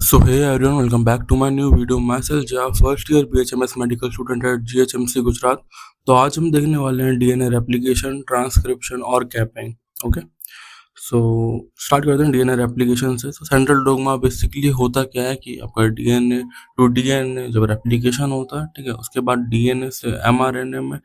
So hey everyone, welcome back to my new video. Myself Jia, first year BHMS medical student at GHMC Gujarat. तो आज हम देखने वाले हैं डीएनए रेप्लिकेशन, ट्रांसक्रिप्शन और कैपिंग। ओके, सो स्टार्ट करते हैं डीएनए रेप्लिकेशन से। तो सेंट्रल डोग्मा बेसिकली होता क्या है कि आपका डीएनए टू डीएनए जब रेप्लिकेशन होता है, ठीक है, उसके बाद डीएनए से एमआरएनए में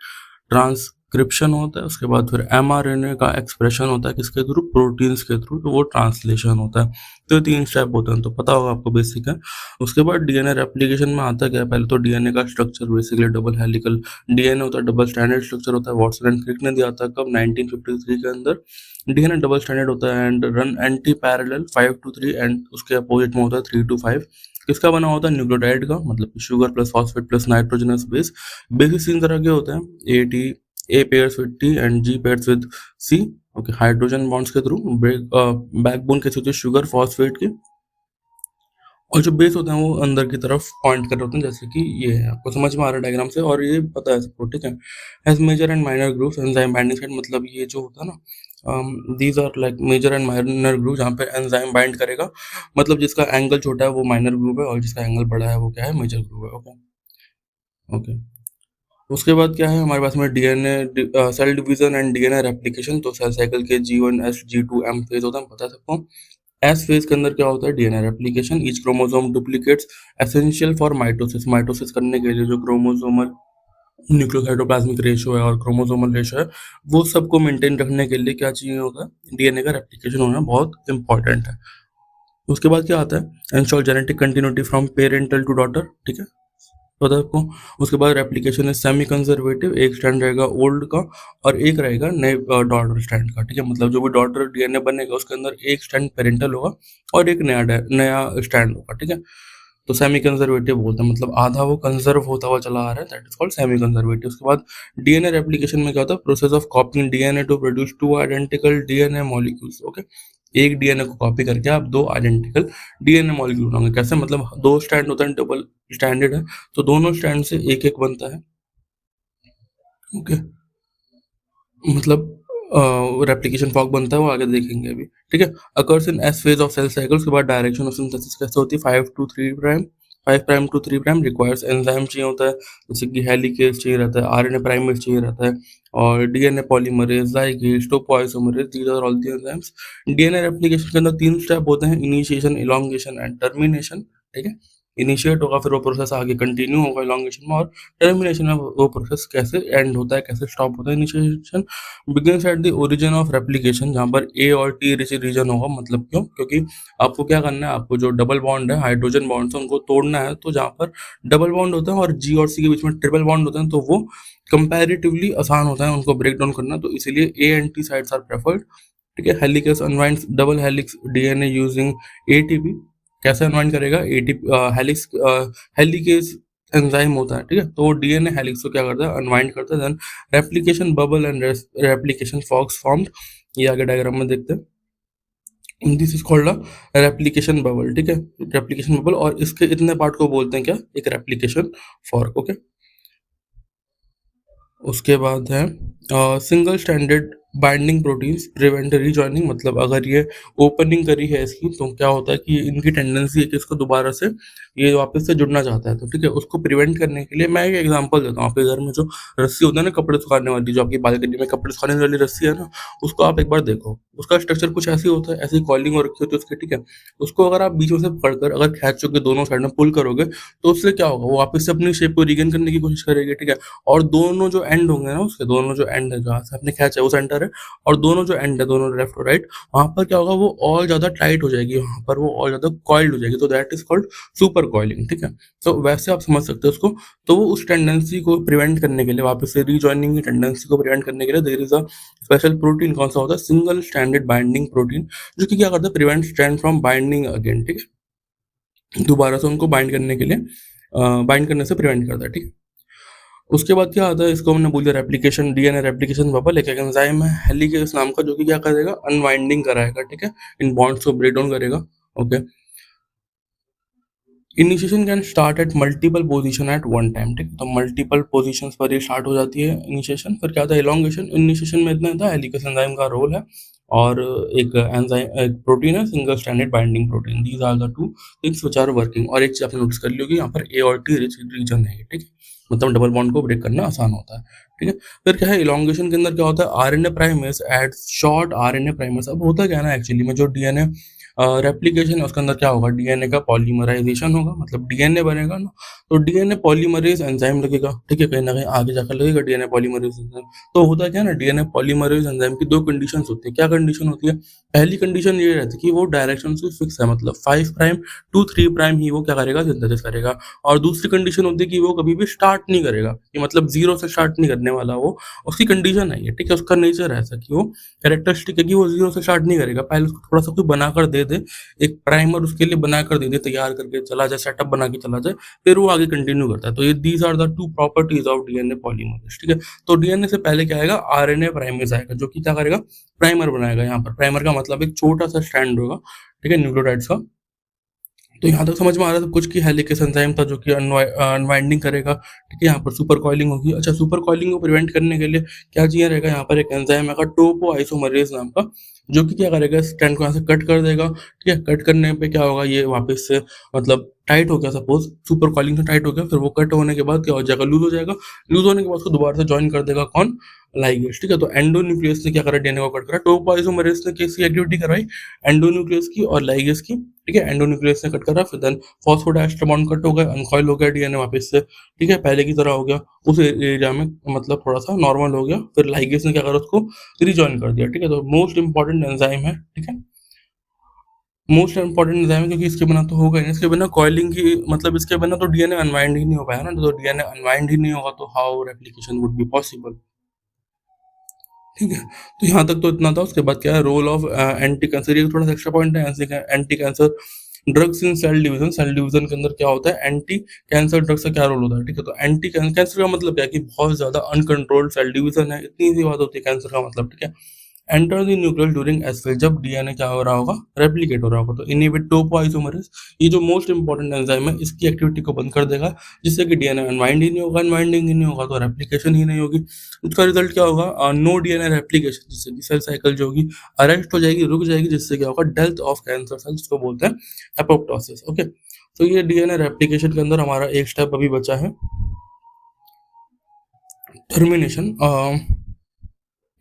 ट्रांसक्रिप्शन होता है, उसके बाद फिर एमआरएनए का एक्सप्रेशन होता है किसके थ्रू, प्रोटीन्स के थ्रू, तो वो ट्रांसलेशन होता है। तो 3 स्टेप होते हैं, तो पता होगा आपको बेसिक है। उसके बाद डीएनए रेप्लिकेशन में आता क्या है, पहले तो डीएनए का structure basically double helical DNA होता है, डबल स्टैंडर्ड स्ट्रक्चर होता है। वॉटसन एंड क्रिक ने दिया था कब, 1953 के अंदर। डीएनए डबल स्टैंडर्ड होता है and run anti parallel 5 to 3 and उसके अपोजिट में होता है 3 to 5। किसका बना होता है, न्यूक्लियोटाइड का, मतलब sugar plus phosphate plus nitrogenous base. Bases 3 तरह के होते हैं, A pairs with T and G pairs with C. Okay, hydrogen bonds के थ्रू बैकबोन कैसे होती है, शुगर फॉस्फेट की, और जो बेस होते हैं वो अंदर की तरफ पॉइंट कर रहे होते हैं, जैसे कि ये है, आपको समझ में आ रहा है डायग्राम से, और ये पता है सबको, ठीक है। As major and minor groups enzyme binding site, मतलब ये जो होता है ना, these are like major and minor group जहाँ पे एंजाइम बाइंड करेगा, मतलब जिसका एंगल छोटा है वो माइनर ग्रुप है और जिसका एंगल बड़ा है वो क्या है, मेजर ग्रुप है। ओके ओके, उसके बाद क्या है हमारे पास में DNA cell division and DNA replication. तो सेल साइकिल के G1 S G2 M phase होता है, पता है सबको। एस फेज के अंदर क्या होता है, DNA replication, each chromosome duplicates, essential for mitosis. Mitosis करने के लिए जो क्रोमोसोमल न्यूक्लियोसाइटोप्लाज्मिक रेशियो है और क्रोमोसोमल रेशियो है, वो सबको मेंटेन रखने के लिए क्या चाहिए होगा, डीएनए का रेप्लिकेशन होना बहुत इंपॉर्टेंट है। उसके बाद क्या आता है, ensure genetic continuity from parental to daughter, ठीक है, पता है आपको। उसके बाद रेप्लिकेशन है सेमी कंजर्वेटिव, एक स्टैंड रहेगा ओल्ड का और एक रहेगा नए डॉटर स्टैंड का, ठीक है, मतलब जो भी डॉटर डीएनए बनेगा उसके अंदर एक स्टैंड पेरेंटल होगा और एक नया स्टैंड होगा, ठीक है। तो सेमी कंजर्वेटिव बोलते हैं, मतलब आधा वो कंजर्व होता हुआ चला आ रहा है, that is called semi conservative. उसके बाद डीएनए रेप्लिकेशन में क्या होता है, process of copying DNA to produce 2 identical DNA molecules. Okay, एक डीएनए को कॉपी करके आप 2 आइडेंटिकल डीएनए मॉलिक्यूल बनाओगे। कैसे, मतलब 2 स्टैंड होता है, डबल स्टैंडर्ड है, तो दोनों स्टैंड से एक एक बनता है। ओके, मतलब रेप्लिकेशन फॉर्क बनता है, वो आगे देखेंगे अभी, ठीक है। Occurs in S phase of cell cycle. उसके बाद डायरेक्शन ऑफ सिंथेसिस कैसे होती है, 5 to 3 prime, 5 prime to 3 prime requires enzyme चाहिए होता है, जैसे कि हेलिकेज चाहिए रहता है, आरएनए प्राइमेज चाहिए रहता है, और DNA polymerase, ligase, topoisomerase, these are all the enzymes. DNA replication के अंदर 3 स्टेप होते हैं, इनिशिएशन, इलॉन्गेशन एंड टर्मिनेशन, ठीक है। इनिशिएट होगा, फिर वो प्रोसेस आगे कंटिन्यू होगा इलॉन्गेशन में, और टर्मिनेशन में वो प्रोसेस कैसे एंड होता है, कैसे स्टॉप होता है। Initiation begins at the origin of replication, जहाँ पर ए और टी रिच रीजन होगा, मतलब क्यों, क्योंकि आपको क्या करना है, आपको जो डबल बॉन्ड है, हाइड्रोजन बॉन्ड है, उनको तोड़ना है। तो जहाँ पर डबल बॉन्ड होता है और जी और सी के बीच में ट्रिपल बॉन्ड होते हैं, तो वो कंपैरेटिवली आसान होता है उनको ब्रेक डाउन करना, तो इसीलिए A and T sides are preferred, ठीक है। Helicase unwinds double helix DNA using ATP. कैसे अनवाइंड करेगा, एटीपी हेलिक्स, हेलिकेस एंजाइम होता है, ठीक है, तो वो डीएनए हेलिक्स को क्या करता है, अनवाइंड करता है। Then replication bubble and replication forks formed, ये आगे डायग्राम में देखते हैं। This is called a replication bubble, ठीक है, रेप्लिकेशन बबल, और इसके इतने पार्ट को बोलते हैं क्या, एक रेप्लिकेशन फॉर्क। ओके, उसके बाद है single standard binding proteins prevent rejoining, मतलब अगर ये ओपनिंग करी है इसकी, तो क्या होता है कि इनकी टेंडेंसी है कि इसको दोबारा से ये वापस से जुड़ना चाहता है, तो ठीक है, उसको प्रिवेंट करने के लिए मैं एक एग्जांपल देता हूँ। आपके घर में जो रस्सी होता है ना कपड़े सुखाने वाली, जो आपकी बालकनी में कपड़े सुखाने वाली रस्सी है ना, उसको आप एक बार देखो, उसका स्ट्रक्चर कुछ ऐसी होता है, ऐसी कॉलिंग हो रखी होती है उसकी, ठीक है। उसको अगर आप बीच में से पकड़कर अगर खींचोगे, दोनों साइड में पुल करोगे, तो उससे क्या होगा, वो वापस से अपनी शेप को रिगेन करने की कोशिश करेगी, ठीक है। और दोनों जो एंड होंगे ना, उसके दोनों जो एंड है, जहाँ से आपने खींचा है वो सेंटर है, और दोनों जो एंड है, दोनों लेफ्ट और राइट, वहां पर क्या होगा, वो और ज्यादा टाइट हो जाएगी, वहां पर वो और ज्यादा कॉइल्ड हो जाएगी, तो that is called super coiling, ठीक है। तो वैसे आप समझ सकते हो उसको। तो वो उस टेंडेंसी को प्रिवेंट करने के लिए, वापस से रीजॉइनिंग की टेंडेंसी को प्रिवेंट करने के लिए, there is a special protein, कौन सा होता है, सिंगल स्टैंडर्ड बाइंडिंग प्रोटीन, जो कि क्या करता है, prevent strand from binding again, ठीक है, दोबारा से उनको बाइंड करने के लिए, बाइंड करने से प्रिवेंट करता है, ठीक है। उसके बाद क्या आता है, इसको हमने बोल दिया रेप्लिकेशन, डीएनए रेप्लिकेशन बबल, एक एंजाइम है हेलिकेस नाम का, जो कि क्या करेगा, अनवाइंडिंग कराएगा, ठीक है, इन बॉन्ड्स को ब्रेक डाउन करेगा। Okay, initiation can start at multiple position at one time, ठीक, तो मल्टीपल पोजीशंस पर ये स्टार्ट हो जाती है इनिशिएशन। फिर क्या होता है, इलॉन्गेशन। इनिशिएशन में इतना होता है, हेलिकेस एंजाइम का रोल है, और एक एंजाइम, एक प्रोटीन है single stranded binding protein. These are the two things which are working. और एक चीज आपने नोटिस कर ली होगी, यहाँ पर ए और टी रिच रीजन है, ठीक है, मतलब डबल बॉन्ड को ब्रेक करना आसान होता है, ठीक है। फिर क्या है, इलॉन्गेशन के अंदर क्या होता है, RNA primase at short RNA primase. अब होता क्या है ना, एक्चुअली में जो डीएनए रेप्लिकेशन है उसके अंदर क्या होगा, डीएनए का पॉलीमराइजेशन होगा, मतलब डीएनए बनेगा ना, तो डीएनए पॉलीमरेज एंजाइम लगेगा, ठीक है, कहीं ना कहीं आगे जाकर लगेगा डीएनए पॉलीमरेज एंजाइम। तो होता क्या है ना, डीएनए पॉलीमरेज एंजाइम की दो कंडीशन होती है। क्या कंडीशन होती है, पहली कंडीशन ये रहती है कि वो डायरेक्शन से फिक्स है, मतलब 5 प्राइम टू 3 प्राइम ही वो क्या करेगा, सिंथेसिस करेगा। और दूसरी कंडीशन होती है कि वो कभी भी स्टार्ट नहीं करेगा, कि मतलब जीरो से स्टार्ट नहीं करने वाला वो, उसकी कंडीशन है ये, ठीक है, उसका नेचर है ऐसा कि वो कैरेक्टरिस्टिक है कि वो जीरो से स्टार्ट नहीं करेगा, पहले उसको थोड़ा सा कुछ बनाकर दे दे, एक प्राइमर उसके लिए बनाकर दे दे, तैयार करके चला जाए, सेटअप बना के चला जाए, फिर वो आगे कंटिन्यू करता है। तो ये these are the two properties of DNA polymerase, ठीक है। तो डीएनए से पहले क्या आएगा, आरएनए प्राइमेज आएगा, जो कि क्या करेगा, प्राइमर बनाएगा। यहाँ पर प्राइमर का मतलब एक छोटा सा स्ट्रैंड होगा, ठीक है, न्यूक्लियोटाइड्स का। तो यहाँ तक समझ में आ रहा था कुछ की हेलिकेस एंजाइम था जो कि अनवाइंडिंग करेगा, ठीक है। यहाँ पर सुपर कॉइलिंग होगी। अच्छा, सुपर कॉइलिंग को प्रिवेंट करने के लिए क्या चाहिए रहेगा, यहाँ पर एक एंजाइम आएगा टोपो आइसोमरेज नाम का, जो कि क्या करेगा, स्ट्रैंड को यहाँ से कट कर देगा, ठीक है। कट करने पे क्या होगा, ये वापस से मतलब टाइट हो गया, सपोज सुपर कॉइलिंग से टाइट हो गया, फिर वो कट होने के बाद क्या हो जाएगा, लूज हो जाएगा। लूज होने के बाद उसको दोबारा से ज्वाइन कर देगा कौन, लाइगेज, ठीक है। तो एंडोन्यूक्लियस ने क्या करा, डीएनए को कट करा, टोपो आइसोमरेज ने कैसी एक्टिविटी कराई, एंडोन्यूक्लियस की और लाइगेज की, ठीक है। एंडोन्यूक्लियस ने कट करा, फिर देन फॉस्फोडाइस्टर बॉन्ड कट हो गया, अनकॉइल हो गया डीएनए वापस से, ठीक है, पहले की तरह हो गया उस एरिया में, मतलब थोड़ा सा नॉर्मल हो गया। फिर लाइगेज ने क्या करा, उसको रिजॉइन कर दिया, ठीक है। तो मोस्ट इंपॉर्टेंट एंजाइम है, ठीक है, मोस्ट इंपॉर्टेंट एंजाइम है, क्योंकि इसके बिना तो होगा ही नहीं, इसके बिना कॉइलिंग की, मतलब इसके बिना तो डीएनए अनवाइंड ही नहीं हो पाया ना, तो डीएनए अनवाइंड ही नहीं होगा तो how replication would be possible, ठीक है। तो यहाँ तक तो इतना था। उसके बाद क्या है, रोल ऑफ एंटी कैंसर, ये थोड़ा सा एक्स्ट्रा पॉइंट है, anti cancer drugs in cell division. Cell division के अंदर क्या होता है, एंटी कैंसर ड्रग्स का क्या रोल होता है, ठीक है। तो एंटी कैंसर का मतलब क्या है कि बहुत ज्यादा अनकंट्रोल्ड सेल डिवीजन है, इतनी सी बात होती है कैंसर का मतलब, ठीक है। Enter the nucleus during S phase, जब डीएनए क्या हो रहा होगा, रेप्लिकेट हो रहा होगा। तो इनहिबिट टोपोआइसोमरेज, ये जो मोस्ट इंपॉर्टेंट एंजाइम है, इसकी एक्टिविटी को बंद कर देगा, जिससे कि डीएनए अनवाइंड ही नहीं होगा, अनवाइंडिंग ही नहीं होगा तो रेप्लिकेशन ही नहीं होगी। उसका रिजल्ट क्या होगा, नो डीएनए रेप्लिकेशन, जिससे कि सेल साइकिल जो होगी अरेस्ट हो जाएगी, रुक जाएगी, जिससे क्या होगा, डेथ ऑफ कैंसर सेल, जिसको बोलते हैं एपोप्टोसिस, ओके। तो ये डीएनए रेप्लिकेशन के अंदर हमारा एक स्टेप अभी बचा है, टर्मिनेशन।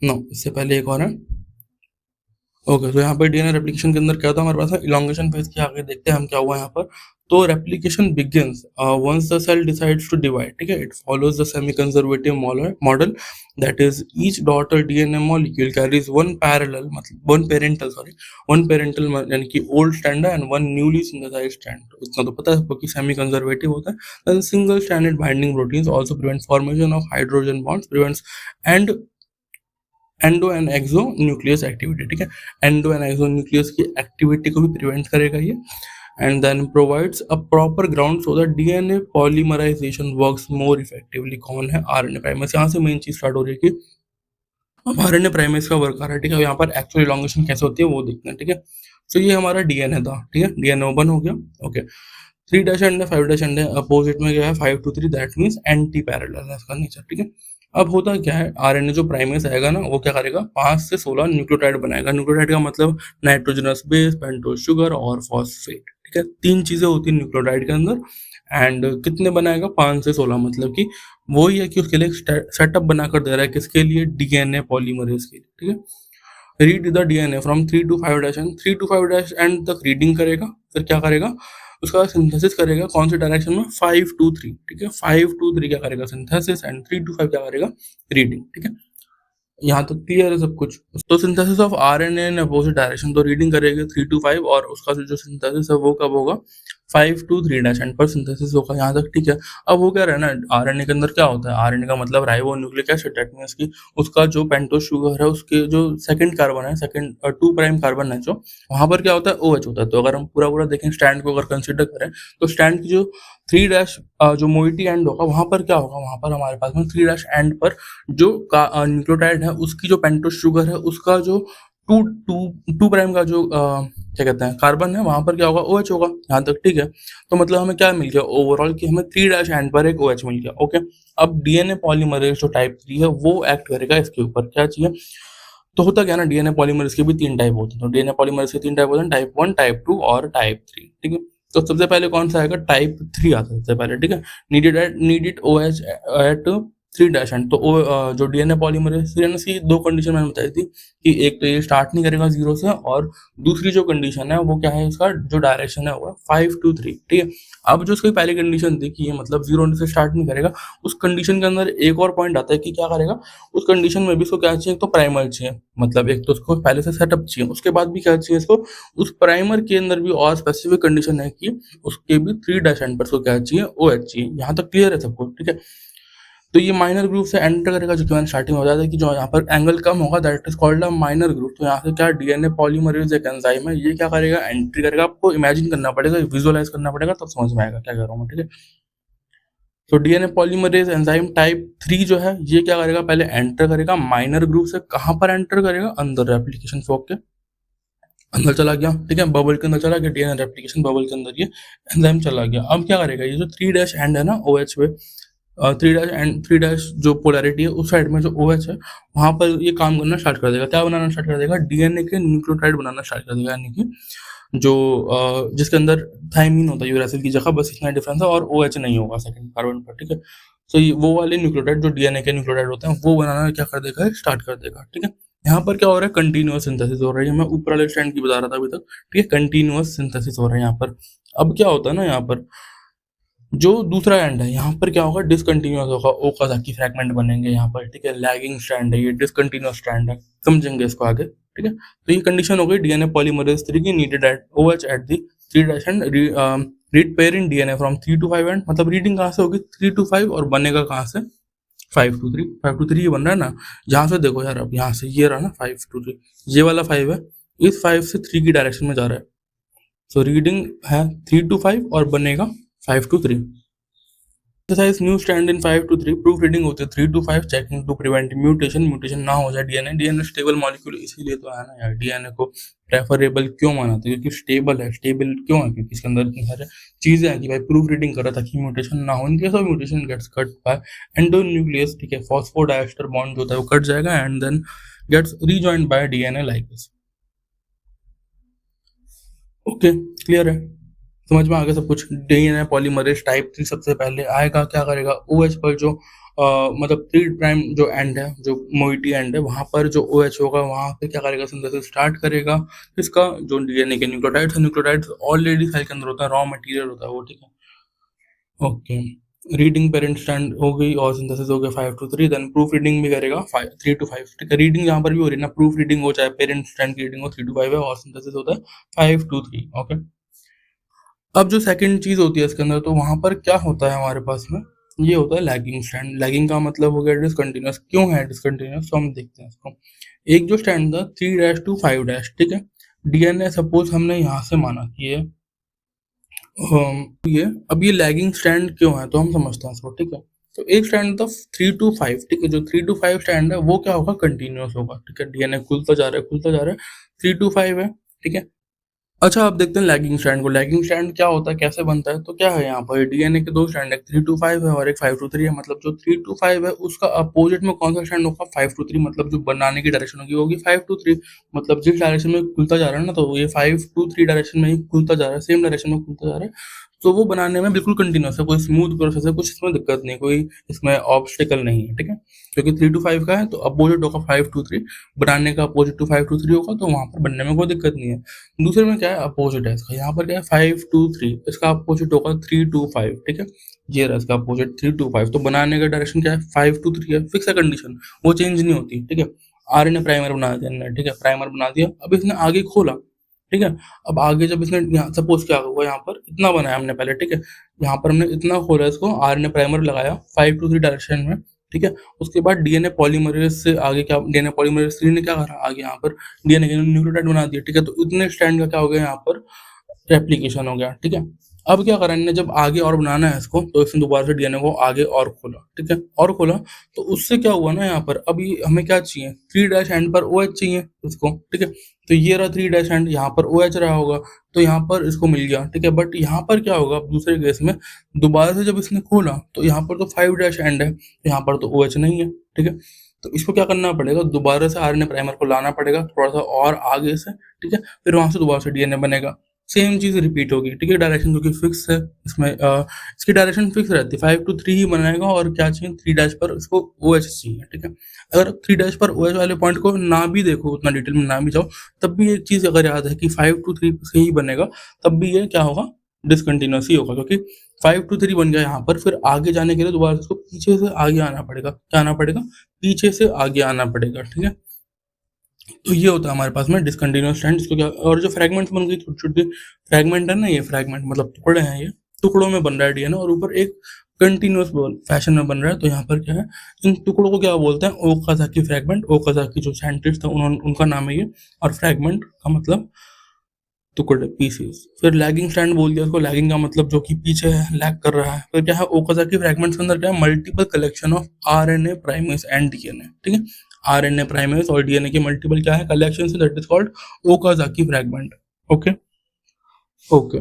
नो, इससे पहले एक और है, ओके। तो यहाँ पर डीएनए रेप्लिकेशन के अंदर क्या था हमारे पास, इलॉन्गेशन फेज के आगे देखते हैं हम क्या हुआ यहाँ पर। तो replication begins once the cell decides to divide, ठीक है। It follows the semi conservative model, that is each daughter DNA molecule carries one parallel, मतलब वन पेरेंटल यानी कि old strand and one newly synthesised strand. इतना तो पता है सबको कि सेमी कंजर्वेटिव होता है। Then single stranded binding proteins also prevent formation of hydrogen bonds, prevents and endo and exo nuclease activity, ठीक है। एंडो एंड एक्सो न्यूक्लियस की एक्टिविटी को भी प्रिवेंट करेगा ये। And then provides a proper ground so that DNA polymerisation works more effectively. कौन है, RNA primase. यहाँ से मेन चीज स्टार्ट हो रही है कि अब आरएनए प्राइमेस का वर्क आ रहा है, ठीक है। यहाँ पर एक्चुअल इलॉन्गेशन कैसे होती है वो देखते हैं, ठीक है। तो ये हमारा डीएनए था, ठीक है, डीएनए ओपन हो गया, okay. 3 dash and 5 dash and opposite में गया है 5 to 3, that means anti parallel है इसका नेचर, ठीक है। अब होता क्या है, आरएनए जो प्राइमेस आएगा ना, वो क्या करेगा, 5 से 16 न्यूक्लियोटाइड बनाएगा। न्यूक्लियोटाइड का मतलब नाइट्रोजनस बेस, पेंटोज शुगर और फॉस्फेट, ठीक है। 3 चीजें होती है न्यूक्लियोटाइड के अंदर। एंड कितने बनाएगा, 5 से 16, मतलब कि वही है कि उसके लिए सेटअप बनाकर दे रहा है, किसके लिए, डीएनए पॉलीमरेज के लिए, ठीक है। Read the DNA from 3 to 5 dash and 3 to 5 dash and तक रीडिंग करेगा, फिर क्या करेगा, उसका सिंथेसिस करेगा कौन से डायरेक्शन में, 5 to 3, ठीक है। 5 to 3 क्या करेगा, सिंथेसिस, एंड 3 to 5 क्या करेगा, रीडिंग, ठीक है। यहाँ तक क्लियर है सब कुछ। तो synthesis of RNA in opposite direction, तो रीडिंग करेगी 3 to 5, और उसका जो सिंथेसिस है वो कब होगा, 5 to 3 डैश एंड पर सिंथेसिस होगा। यहाँ तक ठीक है। अब वो क्या रहा है ना, आरएनए के अंदर क्या होता है, आरएनए का मतलब ribo nucleic acid, that means की उसका जो पेंटोज शुगर है, उसके जो सेकंड कार्बन है, सेकंड 2 प्राइम कार्बन है, जो वहां पर क्या होता है, OH होता है। तो अगर हम पूरा पूरा देखें स्टैंड को अगर कंसिडर करें, तो स्टैंड की जो 3 डैश जो मोइटी एंड होगा, वहां पर क्या होगा, वहां पर हमारे पास में 3 डैश एंड पर जो न्यूक्लियोटाइड है, उसकी जो पेंटोज शुगर है, उसका जो टू टू प्राइम का जो क्या कहते हैं कार्बन है, वहां पर क्या होगा, OH होगा। यहाँ तक ठीक है। तो मतलब हमें क्या मिल गया ओवरऑल, कि हमें 3 डैश एंड पर एक OH मिल गया, ओके। अब डीएनए पॉलीमरेज जो टाइप 3 है, वो एक्ट करेगा इसके ऊपर, क्या चाहिए, तो होता क्या है ना, डीएनए पॉलीमरेज के भी 3 टाइप होते हैं। तो डीएनए पॉलीमरेज के 3 टाइप होते हैं, टाइप 1, टाइप 2 और टाइप 3, ठीक है। तो सबसे पहले कौन सा आएगा, टाइप 3 आता है सबसे पहले, ठीक है। Needed OH at 3 dash end. तो जो डीएनए पॉलीमरेज की 2 कंडीशन मैंने बताई थी कि एक तो ये स्टार्ट नहीं करेगा 0 से, और दूसरी जो कंडीशन है वो क्या है, इसका जो डायरेक्शन है वो है 5 to 3, ठीक है। अब जो उसकी पहली कंडीशन थी कि ये मतलब 0 से स्टार्ट नहीं करेगा, उस कंडीशन के अंदर एक और पॉइंट आता है कि क्या करेगा, उस कंडीशन में भी इसको क्या चाहिए, तो प्राइमर चाहिए, मतलब एक तो उसको पहले से सेटअप चाहिए, उसके बाद भी क्या चाहिए इसको, उस प्राइमर के अंदर भी और स्पेसिफिक कंडीशन है कि उसके भी 3 डैश एंड पर उसको क्या चाहिए, OH चाहिए। यहाँ तक क्लियर है सबको, ठीक है। तो ये माइनर ग्रुप से एंटर करेगा, जो कि मैंने स्टार्टिंग में बताया था कि जो यहाँ पर एंगल कम होगा that is called a minor group. तो यहाँ से क्या, डीएनए पॉलीमरेज एक एंजाइम है, ये क्या करेगा, एंट्री करेगा। आपको इमेजिन करना पड़ेगा, विजुअलाइज करना पड़ेगा, तब समझ में आएगा क्या कह रहा हूँ मैं, ठीक है। तो डीएनए पॉलीमरेज एंजाइम टाइप 3 जो है, ये क्या करेगा, पहले एंटर करेगा माइनर ग्रुप से। कहाँ पर एंटर करेगा, अंदर रेप्लिकेशन फोक के अंदर चला गया, ठीक है, बबल के अंदर चला गया, डीएनए रेप्लिकेशन बबल के अंदर ये एंजाइम चला गया। अब क्या करेगा, ये जो 3 डैश एंड है ना OH पे, 3 डैश जो पोलैरिटी है उस साइड में जो OH है, वहां पर ये काम करना स्टार्ट कर देगा। क्या बनाना स्टार्ट कर देगा, डीएनए के न्यूक्लियोटाइड बनाना स्टार्ट कर देगा, यानी कि जो जिसके अंदर थायमीन होता है यूरासिल की जगह, बस इतना डिफरेंस है, और OH नहीं होगा सेकंड कार्बन पर, ठीक है। तो ये वो वाले न्यूक्लियोटाइड जो डीएनए के न्यूक्लियोटाइड होते हैं वो बनाना क्या कर देगा, स्टार्ट कर देगा, ठीक है। यहाँ पर क्या हो रहा है, कंटिन्यूअस सिंथेसिस हो रही है। मैं ऊपर वाले स्टैंड की बता रहा था अभी तक, ठीक है, कंटिन्यूअस सिंथेसिस हो रहा है यहाँ पर। अब क्या होता है ना, यहाँ पर जो दूसरा एंड है, यहाँ पर क्या होगा, डिसकंटिन्यूअस होगा, ओकाज़ाकी फ्रैगमेंट बनेंगे यहाँ पर, ठीक है। लैगिंग स्ट्रैंड है ये, डिसकंटिन्यूअस स्ट्रैंड है, समझेंगे इसको आगे, ठीक है। तो ये कंडीशन हो गई डीएनए पॉलीमरेज 3 की, needed eight OH at the 3 dash and read pair in DNA from 3 to 5 and. मतलब रीडिंग कहाँ से होगी, 3 to 5, और बनेगा कहाँ से, 5 to 3। 5 to 3 ये बन रहा है ना, यहाँ से देखो यार, अब यहाँ से ये रहा ना 5 to 3, ये वाला 5 है, इस 5 से 3 की डायरेक्शन में जा रहा है। सो रीडिंग है 3 to 5 और बनेगा 5 to 3। Exercise new stand in 5 to 3, proofreading होती है 3 to 5, checking to prevent mutation ना हो जाए डीएनए स्टेबल मॉलिक्यूल, इसीलिए तो है ना यार, डीएनए को प्रेफरेबल क्यों माना था, क्योंकि स्टेबल है। स्टेबल क्यों है, क्योंकि इसके अंदर इतनी सारी चीजें हैं कि भाई प्रूफ रीडिंग कर रहा था कि म्यूटेशन ना हो। In case of mutation gets cut by endonuclease, ठीक है, फॉस्फोडाइस्टर बॉन्ड जो होता है वो कट जाएगा and then gets rejoined by DNA like this. Okay, clear है, समझ में आ गया सब कुछ। डीएनए पॉलीमरेज टाइप 3 सबसे पहले आएगा, क्या करेगा, OH पर जो मतलब 3 प्राइम जो एंड है, जो मोइटी एंड है, वहां पर जो OH होगा वहां पे क्या करेगा, सिंथेसिस स्टार्ट करेगा इसका, जो डीएनए के न्यूक्लियोटाइड्स ऑलरेडी सेल के अंदर होता है, रॉ मटेरियल होता है वो, ठीक है। ओके, रीडिंग पेरेंट स्टैंड हो गई और सिंथेसिस हो गया 5 to 3, देन प्रूफ रीडिंग भी करेगा 3 to 5, ठीक है। रीडिंग यहाँ पर भी हो रही है ना, प्रूफ रीडिंग हो चाहे पेरेंट स्टैंड की रीडिंग हो, 3 to 5 है, और सिंथेसिस होता है 5 to 3, ओके। अब जो सेकंड चीज होती है इसके अंदर, तो वहां पर क्या होता है हमारे पास में, ये होता है लैगिंग स्टैंड। लैगिंग का मतलब हो गया डिसकंटिन्यूअस। क्यों है डिसकंटिन्यूअस, तो हम देखते हैं इसको। एक जो स्टैंड था 3 डैश टू 5 डैश, ठीक है, डीएनए सपोज हमने यहाँ से माना कि ये अब ये लैगिंग स्टैंड क्यों है, तो हम समझते हैं इसको, ठीक है। तो एक स्टैंड था 3 to 5, ठीक है, जो 3 to 5 स्टैंड है वो क्या होगा, कंटिन्यूअस होगा, ठीक है। डीएनए खुलता जा रहा है, खुलता जा रहा है, 3 to 5 है, ठीक है। अच्छा, आप देखते हैं लैगिंग स्ट्रैंड को। लैगिंग स्ट्रैंड क्या होता है, कैसे बनता है, तो क्या है यहाँ पर डीएनए के 2 स्ट्रैंड है, 3 to 5 है और एक 5 to 3 है। मतलब जो 3 to 5 है उसका अपोजिट में कौन सा स्ट्रैंड होगा, 5 to 3। मतलब जो बनाने की डायरेक्शन होगी 5 to 3। मतलब जिस डायरेक्शन में खुलता जा रहा है ना, तो ये 5 to 3 डायरेक्शन में ही खुलता जा रहा है, सेम डायरेक्शन में खुलता जा रहा है। तो वो बनाने में बिल्कुल कंटिन्यूस है, कोई स्मूथ प्रोसेस है, कुछ इसमें दिक्कत नहीं, कोई इसमें ऑब्स्टिकल नहीं है, ठीक है। क्योंकि 3 to 5 का है तो अपोजिट होगा 5 to 3, बनाने का अपोजिट टू 5 to 3 होगा, तो वहां पर बनने में कोई दिक्कत नहीं है। दूसरे में क्या है, अपोजिट है इसका, यहाँ पर क्या है 5 to 3, इसका अपोजिट होगा 3 to 5, ठीक है। ये रहा इसका अपोजिट 3 to 5। तो बनाने का डायरेक्शन क्या है, 5 to 3 है, फिक्स है कंडीशन, वो चेंज नहीं होती, ठीक है। आरएनए प्राइमर बना दिया, ठीक है, प्राइमर बना दिया। अब इसने आगे खोला, ठीक है। अब आगे जब इसने यहाँ सपोज क्या हुआ, यहाँ पर इतना बनाया हमने पहले, ठीक है, यहाँ पर हमने इतना खोला, इसको आरएनए प्राइमर लगाया 5 to 3 डायरेक्शन में, ठीक है। उसके बाद डीएनए पॉलीमरेज से आगे क्या, डीएनए पॉलीमरेज 3 ने क्या करा, आगे यहाँ पर डीएनए के न्यूक्लियोटाइड बना दिया, ठीक है। तो इतने स्टैंड का क्या हो गया, यहाँ पर रेप्लिकेशन हो गया, ठीक है। अब क्या करा इन्होंने, जब आगे और बनाना है इसको, तो इसने दोबारा से डीएनए को आगे और खोला, ठीक है, और खोला। तो उससे क्या हुआ ना, यहाँ पर अभी हमें क्या चाहिए, 3 डैश एंड पर OH चाहिए इसको, ठीक है। तो ये रहा 3 डैश एंड, यहाँ पर OH रहा होगा, तो यहाँ पर इसको मिल गया, ठीक है। बट यहाँ पर क्या होगा, अब दूसरे केस में दोबारा से जब इसने खोला, तो यहाँ पर तो 5 डैश एंड है, यहाँ पर तो OH नहीं है, ठीक है। तो इसको क्या करना पड़ेगा, दोबारा से आरएनए प्राइमर को लाना पड़ेगा थोड़ा सा और आगे से, ठीक है, फिर वहां से दोबारा से डीएनए बनेगा, सेम चीज रिपीट होगी, ठीक है। डायरेक्शन क्योंकि फिक्स है इसमें, इसकी डायरेक्शन फिक्स रहती है, 5 to 3 ही बनाएगा, और क्या चाहिए 3 डैश पर इसको OH चाहिए, ठीक है। अगर 3 डैश पर OH वाले पॉइंट को ना भी देखो, उतना डिटेल में ना भी जाओ, तब भी एक चीज अगर याद है कि 5 to 3 से ही बनेगा, तब भी ये क्या होगा, डिसकंटिन्यूस ही होगा, क्योंकि 5 to 3 बन गया यहाँ पर, फिर आगे जाने के लिए दोबारा इसको पीछे से आगे आना पड़ेगा, क्या आना पड़ेगा, पीछे से आगे आना पड़ेगा, ठीक है। तो ये होता है हमारे पास में डिसकंटिन्यूस स्ट्रैंड, इसको क्या, और जो फ्रेगमेंट्स बन गई छोटी छोटी फ्रेगमेंट है ना, ये फ्रेगमेंट मतलब टुकड़े हैं, ये टुकड़ों में बन रहा है डीएनए, और ऊपर एक कंटिन्यूस फैशन में बन रहा है। तो यहाँ पर क्या है, इन टुकड़ों को क्या बोलते हैं, ओकाजाकी फ्रेगमेंट। ओकाजाकी जो साइंटिस्ट थे उन्होंने, उनका नाम है ये, और फ्रेगमेंट का मतलब टुकड़े, पीसेस। फिर लैगिंग स्ट्रैंड बोल दिया उसको, लैगिंग का मतलब जो कि पीछे है, लैग कर रहा है। फिर क्या है, ओकाजाकी फ्रेगमेंट्स के अंदर क्या है, multiple collection of RNA primase and DNA, ठीक है। आरएनए प्राइमेस और डीएनए की मल्टीपल क्या है, collection, that is called Okazaki fragment. Okay okay.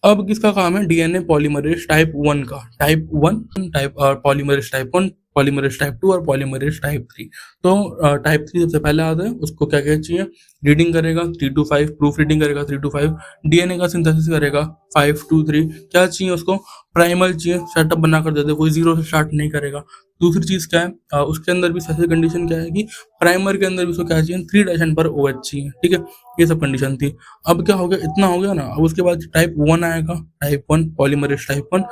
अब किसका काम है, डीएनए पॉलीमरेज टाइप 1 का, type 1 type, polymerase type 1, polymerase type 2 और पॉलीमरेज टाइप 3। तो टाइप 3 सबसे पहले आता है, उसको क्या क्या चाहिए, रीडिंग करेगा 3 to 5, प्रूफ रीडिंग करेगा 3 to 5, डीएनए का सिंथेसिस करेगा 5 to 3। क्या चाहिए उसको, प्राइमर चाहिए, सेटअप बना कर देते, कोई जीरो से स्टार्ट नहीं करेगा। दूसरी चीज क्या है, उसके अंदर भी स्पेसिफिक कंडीशन क्या है कि प्राइमर के अंदर भी उसको क्या चाहिए, 3 डैशन पर OH चाहिए, ठीक है। ये सब कंडीशन थी। अब क्या हो गया, इतना हो गया ना, अब उसके बाद टाइप 1 आएगा, टाइप 1 पॉलीमरेज टाइप 1।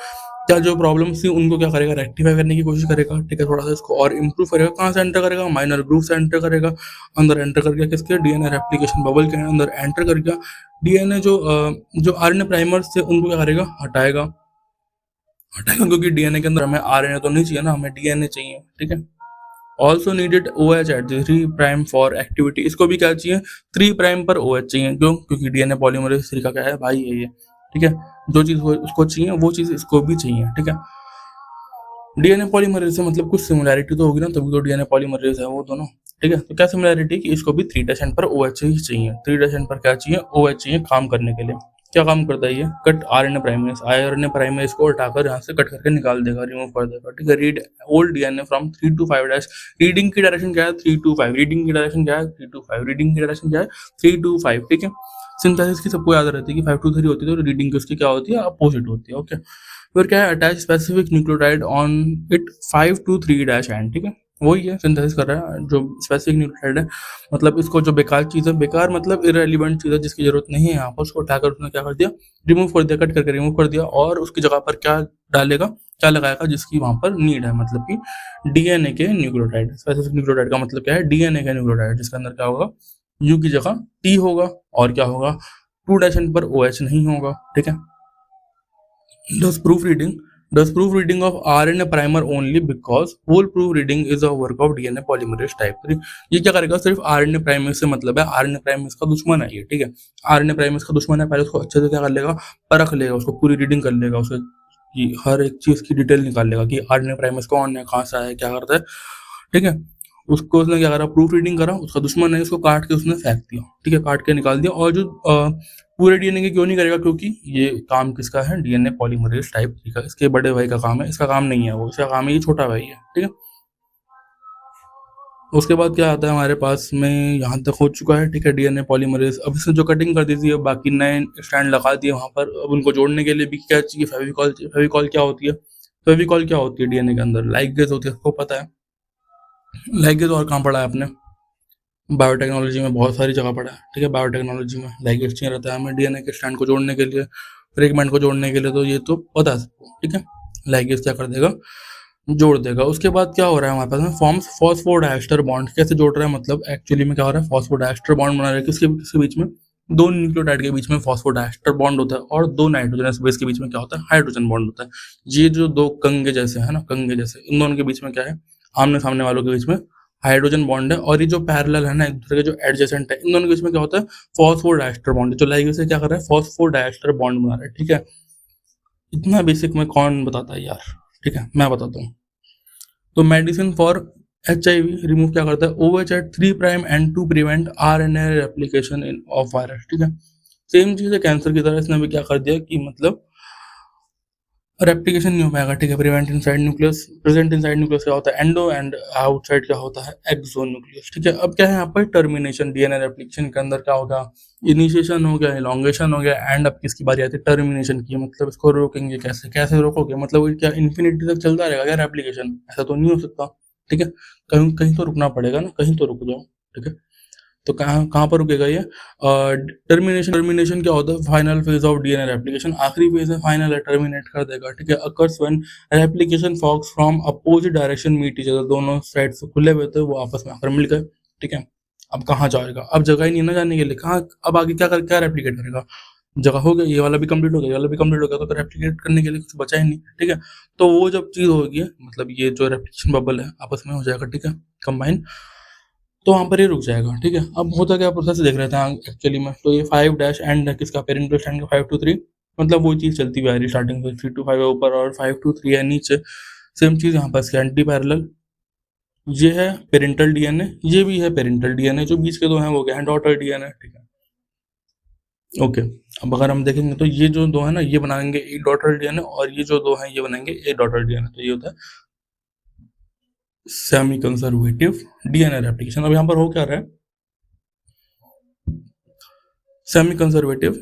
क्या जो प्रॉब्लम्स थी उनको क्या करेगा, रेक्टिफाई करने की कोशिश करेगा, ठीक है, थोड़ा सा इसको और इम्प्रूव करेगा। कहाँ से एंटर करेगा, माइनर ग्रुप से एंटर करेगा, अंदर एंटर कर गया किसके, डीएनए रेप्लिकेशन बबल के अंदर एंटर कर गया। डीएनए जो आरएनए प्राइमर्स थे उनको क्या करेगा, हटाएगा, क्योंकि डीएनए के अंदर हमें आरएनए तो नहीं चाहिए ना, हमें डीएनए चाहिए, ठीक है। Also needed OH at 3 prime for activity. इसको भी क्या चाहिए, 3 प्राइम पर OH चाहिए, क्यों, क्योंकि डीएनए पॉलीमरेज 3 का क्या है, भाई है ये, ठीक है। जो चीज उसको चाहिए वो चीज इसको भी चाहिए, ठीक है। डीएनए पॉलीमरेज से मतलब कुछ सिमिलैरिटी तो होगी ना, तभी तो डीएनए पॉलीमरेज है वो दोनों, ठीक है। तो क्या सिमिलैरिटी कि इसको भी 3 डैश एंड पर OH ही चाहिए, 3 डैश एंड पर क्या चाहिए, OH चाहिए काम करने के लिए। क्या काम करता है ये, cut RNA primase, RNA primase को उठाकर यहाँ से कट करके निकाल देगा, रिमूव कर देगा, ठीक है। Read old DNA from 3 to 5 dash. Reading की डायरेक्शन क्या है, 3 to 5, रीडिंग की डायरेक्शन क्या है, 3 to 5, रीडिंग की डायरेक्शन क्या है, 3 to 5, ठीक है। सिंथेसिस की सबको याद रहती है कि 5 to 3 होती है, तो रीडिंग की उसकी क्या होती है, अपोजिट होती है, ओके। फिर क्या है, attach specific nucleotide on it 5 to 3 dash and, ठीक है। वही है, सिंथेसिस कर रहा है जो स्पेसिफिक न्यूक्लियोटाइड है, मतलब इसको जो बेकार चीज़ है, बेकार मतलब इरेलीवेंट चीज़ है जिसकी जरूरत नहीं है यहाँ पर, उसको उठाकर उसने क्या कर दिया, रिमूव कर दिया, कट करके रिमूव कर दिया, और उसकी जगह पर क्या डालेगा, क्या लगाएगा जिसकी वहां पर नीड है, मतलब कि डीएनए के न्यूक्लियोटाइड। स्पेसिफिक न्यूक्लियोटाइड का मतलब क्या है, डीएनए के न्यूक्लियोटाइड, जिसके अंदर क्या होगा, यू की जगह टी होगा, और क्या होगा, 2 डैशन पर OH नहीं होगा, ठीक है। Does proofreading does proofreading of RNA primer only because whole proofreading is a work of DNA polymerase type 3। ये क्या करेगा, सिर्फ RNA प्राइमेस से मतलब है, RNA प्राइमेस का दुश्मन है ये, ठीक है। RNA प्राइमेस का दुश्मन है, पहले उसको अच्छे से क्या कर लेगा, परख लेगा, उसको पूरी रीडिंग कर लेगा, उसके कि हर एक चीज की डिटेल निकाल लेगा कि RNA प्राइमेस कौन है, कहाँ से आया है, क्या करता है, ठीक है। उसको उसने क्या करा, प्रूफ रीडिंग करा, उसका दुश्मन है, उसको काट के उसने फेंक दिया, ठीक है, काट के निकाल दिया। और जो पूरे डीएनए के क्यों नहीं करेगा, क्योंकि ये काम किसका है, डीएनए पॉलीमरेज टाइप 3 का, इसके बड़े भाई का काम है, इसका काम नहीं है वो, इसका काम है ये छोटा भाई है, ठीक है। उसके बाद क्या आता है हमारे पास में, यहाँ तक हो चुका है, ठीक है, डीएनए पॉलीमरेज। अब इसने जो कटिंग कर दी थी, बाकी नए स्टैंड लगा दिए वहाँ पर। अब उनको जोड़ने के लिए भी क्या चाहिए, फेविकॉल। फेविकॉल क्या होती है, फेविकॉल क्या होती है डीएनए के अंदर, लाइगेज होती है, आपको पता है लाइगेज, और कहाँ पढ़ा है आपने, बायोटेक्नोलॉजी में बहुत सारी जगह पढ़ा है, ठीक है। बायोटेक्नोलॉजी में लाइगेज चाहिए रहता है हमें डीएनए के स्टैंड को जोड़ने के लिए, फ्रेगमेंट को जोड़ने के लिए, तो ये तो पता है सबको, ठीक है। लाइगेज क्या कर देगा, जोड़ देगा। उसके बाद क्या हो रहा है हमारे पास में, फॉर्म्स फॉस्फोडाइस्टर बॉन्ड। कैसे जोड़ रहा है, मतलब एक्चुअली में क्या हो रहा है, फॉस्फोडाइस्टर बॉन्ड बना रहा है, किसके किसके बीच में, दो न्यूक्लियोटाइड के बीच में फॉस्फोडाइस्टर बॉन्ड होता है, और दो नाइट्रोजनस बेस के बीच में क्या होता है, हाइड्रोजन बॉन्ड होता है। ये जो दो कंगे जैसे है ना, कंगे जैसे, इन दोनों के बीच में क्या है, आमने सामने वालों के बीच में हाइड्रोजन बॉन्ड है। और ये जो पैरेलल है ना, एक दूसरे के जो एडजेसेंट है, इन दोनों के बीच में क्या होता है, फॉस्फोडाइस्टर बॉन्ड। जो लाइगेज से क्या कर रहा है, फॉस्फोडाइस्टर बॉन्ड बना रहा है, ठीक है। इतना बेसिक में कौन बताता है यार, ठीक है, मैं बताता हूँ। तो मेडिसिन फॉर HIV रिमूव क्या करता है, OH at 3 prime and to prevent RNA replication in of virus, ठीक है। सेम चीज है कैंसर की तरह, इसने भी क्या कर दिया कि मतलब रेप्लिकेशन नहीं हो पाएगा, ठीक है। Prevent inside nucleus, present inside nucleus क्या होता है एंडो, एंड आउटसाइड क्या होता है एक्सो न्यूक्लियस, ठीक है। अब क्या है यहाँ पर टर्मिनेशन, डीएनए रेप्लिकेशन के अंदर क्या होगा, इनिशिएशन हो गया, इलॉन्गेशन हो गया, एंड अब किसकी बारी आती है टर्मिनेशन की। मतलब इसको रोकेंगे कैसे, कैसे रोकोगे, मतलब ये क्या इन्फिनिटी तक चलता रहेगा क्या रेप्लिकेशन, ऐसा तो नहीं हो सकता, ठीक है। कहीं कहीं तो रुकना पड़ेगा ना, कहीं तो रुक जाओ, ठीक है। तो कहाँ कहाँ पर रुकेगा ये, टर्मिनेशन। टर्मिनेशन क्या होता है, final phase of DNA replication, आखिरी फेज है, फाइनल है, टर्मिनेट कर देगा, ठीक है। Occurs when replication forks from opposite direction meet each other, दोनों साइड से खुले हुए थे वो आपस में आकर मिल गए, ठीक है। अब कहाँ जाएगा, अब जगह ही नहीं है ना जाने के लिए, कहाँ अब आगे क्या कर, क्या रेप्लिकेट करेगा, जगह हो गया, ये वाला भी कंप्लीट हो गया, ये वाला भी कंप्लीट हो गया, तो रेप्लिकेट करने के लिए कुछ बचा ही नहीं, ठीक है। तो वो जब चीज होगी, मतलब ये जो रेप्लिकेशन बबल है आपस में हो जाएगा, ठीक है, कंबाइन, तो वहाँ पर ये रुक जाएगा, ठीक है। अब होता क्या प्रोसेस देख रहे थे एक्चुअली में, तो ये 5 डैश एंड किसका पेरेंटल स्टैंड का 5 to 3, मतलब वो चीज़ चलती हुई आ रही है स्टार्टिंग से, 3 to 5 है ऊपर और 5 to 3 है नीचे। सेम चीज़ यहाँ पर एंटी पैरेलल, ये है पेरेंटल डीएनए, ये भी है पेरेंटल डीएनए, जो बीच के दो हैं वो क्या है डॉटर डीएनए, ठीक है। ओके, अब अगर हम देखेंगे तो ये जो दो है ना ये बनाएंगे एक डॉटर डीएनए, और ये जो दो हैं ये बनाएंगे एक डॉटर डीएनए, तो ये होता है सेमी कंजर्वेटिव डीएनए रेप्लिकेशन। अब यहाँ पर हो क्या रहा है, सेमी कंजर्वेटिव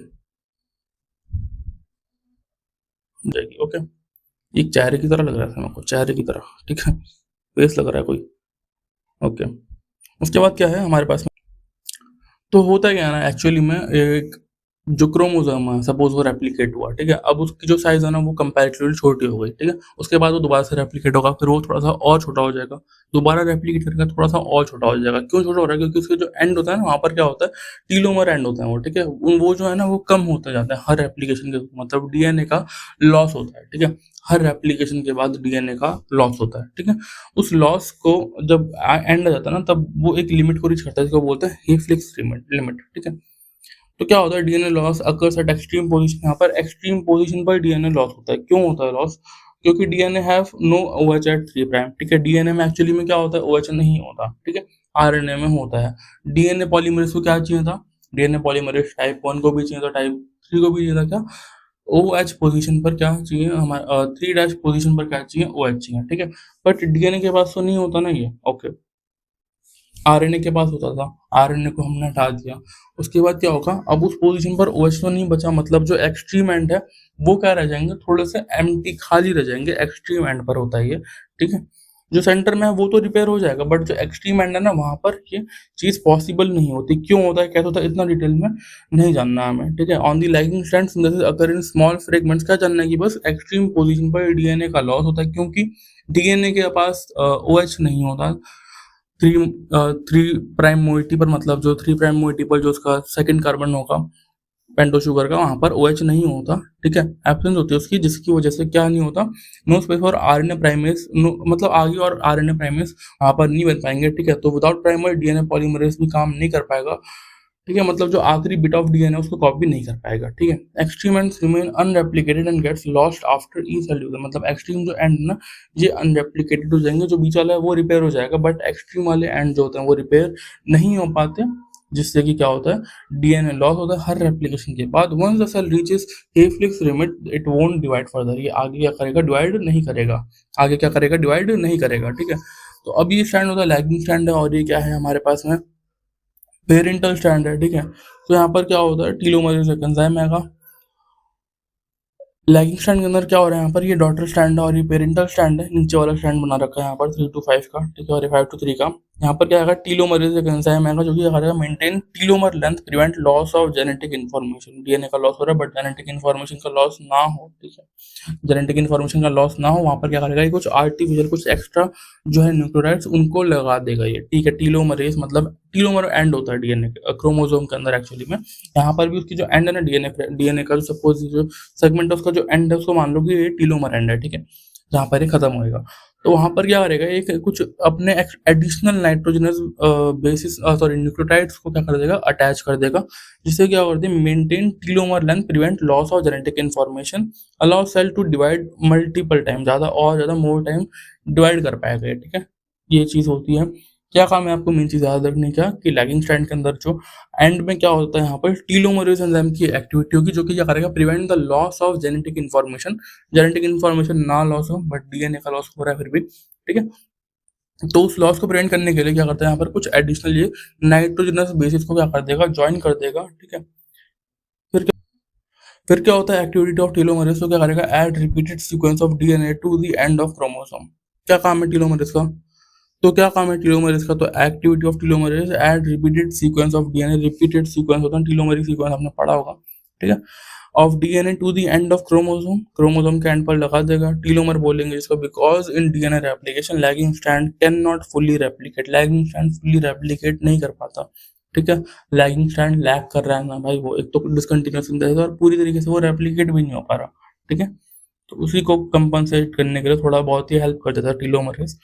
जाएगी, ओके। एक चेहरे की तरह लग रहा था मेरे को, चेहरे की तरह, ठीक है, फेस लग रहा है कोई, ओके। उसके बाद क्या है हमारे पास में, तो होता क्या है ना एक्चुअली में, एक जो क्रोमोसोम है सपोज वो रेप्लिकेट हुआ, ठीक है। अब उसकी जो साइज है ना वो कंपैरेटिवली छोटी हो गई, ठीक है। उसके बाद वो दोबारा से रेप्लिकेट होगा, फिर वो थोड़ा सा और छोटा हो जाएगा, दोबारा रेप्लिकेट करेगा थोड़ा सा और छोटा हो जाएगा। क्यों छोटा हो रहा है, क्योंकि उसके जो एंड होता है ना वहाँ पर क्या होता है टीलोमर एंड होता है वो, ठीक है। वो जो है ना वो कम होता जाता है हर रेप्लिकेशन के, मतलब डीएनए का लॉस होता है, ठीक है। हर रेप्लिकेशन के बाद डीएनए का लॉस होता है, ठीक है। उस लॉस को जब एंड आ जाता है ना तब वो एक लिमिट को रीच करता है, जिसको बोलते हैं हेफ्लिक्स लिमिट, ठीक है। तो क्या होता है DNA loss occurs at extreme position, यहाँ पर एक्सट्रीम पोजीशन पर डीएनए लॉस होता है। क्यों होता है लॉस, क्योंकि DNA have no OH at 3 prime, ठीक है। डीएनए में एक्चुअली में क्या होता है ओएच नहीं होता, ठीक है, आरएनए में होता है। डीएनए पॉलीमरेज को क्या चाहिए था, डीएनए पॉलीमरेज टाइप 1 को भी चाहिए था, टाइप 3 को भी चाहिए था, क्या ओएच पोजीशन पर क्या चाहिए हमारा 3 डैश पोजीशन पर क्या चाहिए ओएच चाहिए, ठीक है। बट डीएनए के पास तो नहीं होता ना ये, ओके। आरएनए के पास होता था, आरएनए को हमने हटा दिया, उसके बाद क्या होगा, अब उस पोजीशन पर ओएच तो नहीं बचा, मतलब जो एक्सट्रीम एंड है वो क्या रह जाएंगे, थोड़े से एम्प्टी खाली रह जाएंगे, एक्सट्रीम एंड पर होता है ये, ठीक है। जो सेंटर में है वो तो रिपेयर हो जाएगा, बट जो एक्सट्रीम एंड है ना वहां पर ये चीज पॉसिबल नहीं होती। क्यों होता है, कैसे होता है, इतना डिटेल में नहीं जानना हमें, ठीक है। On the lagging strand synthesis occur in small fragments, क्या जानना है कि बस एक्सट्रीम पोजीशन पर डीएनए का लॉस होता है, क्योंकि डीएनए के पास ओएच नहीं होता। थ्री थ्री प्राइम मोइटी पर, मतलब जो 3 प्राइम मोइटी पर जो उसका सेकंड कार्बन होगा पेंटो शुगर का, वहां पर OH नहीं होता, ठीक है, एब्सेंस होती है उसकी, जिसकी वजह से क्या नहीं होता, no space for RNA primase, मतलब आगे और आरएनए प्राइमेस वहां पर नहीं बन पाएंगे, ठीक है। तो विदाउट प्राइमर डीएनए पॉलीमरेज भी काम नहीं कर पाएगा, ठीक है, मतलब जो आखिरी बिट ऑफ डीएनए उसको कॉपी नहीं कर पाएगा, ठीक है। Extreme ends remain unreplicated and gets lost after each cellular, मतलब एक्सट्रीम जो एंड ना ये अनरेप्लिकेटेड हो जाएंगे, जो बीच वाला है वो रिपेयर हो जाएगा, बट एक्सट्रीम वाले एंड जो होते हैं वो रिपेयर नहीं हो पाते, जिससे कि क्या होता है डीएनए लॉस होता है हर रेप्लिकेशन के बाद। Once the cell reaches Hayflick's limit it won't divide further, ये आगे क्या करेगा, डिवाइड नहीं करेगा, आगे क्या करेगा, डिवाइड नहीं करेगा, ठीक है। तो अब ये स्टैंड होता है लैगिंग स्टैंड है, और ये क्या है हमारे पास में पेरेंटल स्टैंड है, ठीक है। तो यहाँ पर क्या होता है टीलोमरेज एक एंजाइम आएगा, लैगिंग स्टैंड के अंदर क्या हो रहा है, यहाँ पर ये डॉटर स्टैंड है और ये पेरेंटल स्टैंड है, नीचे वाला स्टैंड बना रखा है यहाँ पर 3 to 5 का, ठीक है, और 5 to 3 का। यहाँ पर क्या आएगा टीलोमरेज एक एंजाइम आएगा जो कि क्या करेगा, maintain telomere length, prevent loss of genetic information, DNA का लॉस हो रहा है बट जेनेटिक इन्फॉर्मेशन का लॉस ना हो, ठीक है, जेनेटिक इन्फॉर्मेशन का लॉस ना हो, वहाँ पर क्या करेगा ये कुछ आर्टिफिशियल कुछ एक्स्ट्रा जो है न्यूक्लियोटाइड्स उनको लगा देगा ये, ठीक है। टीलोमरेज मतलब टीलोमर एंड होता है डीएनए क्रोमोसोम के अंदर एक्चुअली में, यहाँ पर भी उसकी जो एंड है ना डीएनए का, जो सपोज जो सेगमेंट है उसका जो एंड है उसको मान लो कि ये टीलोमर एंड है, ठीक है, जहाँ पर ये खत्म होएगा। तो वहां पर क्या करेगा एक कुछ अपने additional nitrogenous bases sorry nucleotides को क्या कर देगा, अटैच कर देगा, जिससे क्या करते हैं maintain telomere length, prevent loss of genetic information, allow cell to divide multiple time, ज्यादा और ज्यादा मोर टाइम डिवाइड कर पाएगा, ठीक है, ये चीज होती है। क्या काम है आपको मेन चीज़ याद रखने का कि लैगिंग स्ट्रैंड के अंदर जो एंड में क्या होता है यहाँ पर टीलोमरेज एंजाइम की एक्टिविटी होगी जो कि क्या करेगा, prevent the loss of genetic information ना लॉस हो बट डीएनए का लॉस हो रहा है फिर भी, ठीक है। तो उस लॉस को प्रिवेंट करने के लिए क्या करता है यहाँ पर कुछ एडिशनल ये नाइट्रोजनस बेसिस को क्या कर देगा, ज्वाइन कर देगा, ठीक है। फिर क्या फिर क्या होता है एक्टिविटी ऑफ टीलोमरेज, तो क्या करेगा, add repeated sequence of DNA to the end of chromosome. क्या काम है टीलोमरेज का, तो क्या काम है टीलोमरेज का, तो activity of telomerase add repeated sequence of DNA, repeated sequence होता है टीलोमेरिक सीक्वेंस, आपने पढ़ा होगा, ठीक है, of DNA to the end of chromosome, chromosome के एंड पर लगा देगा, टीलोमर बोलेंगे इसको, because in DNA replication lagging strand can not fully replicate, lagging strand fully replicate नहीं कर पाता, ठीक है। लैगिंग स्ट्रैंड लैग कर रहा है ना भाई, वो एक तो डिसकंटिन्यूअस सिंथेसिस और पूरी तरीके से वो रेप्लिकेट भी नहीं हो पा रहा, ठीक है। तो उसी को कंपनसेट करने के लिए थोड़ा बहुत ही हेल्प कर देता है telomerase,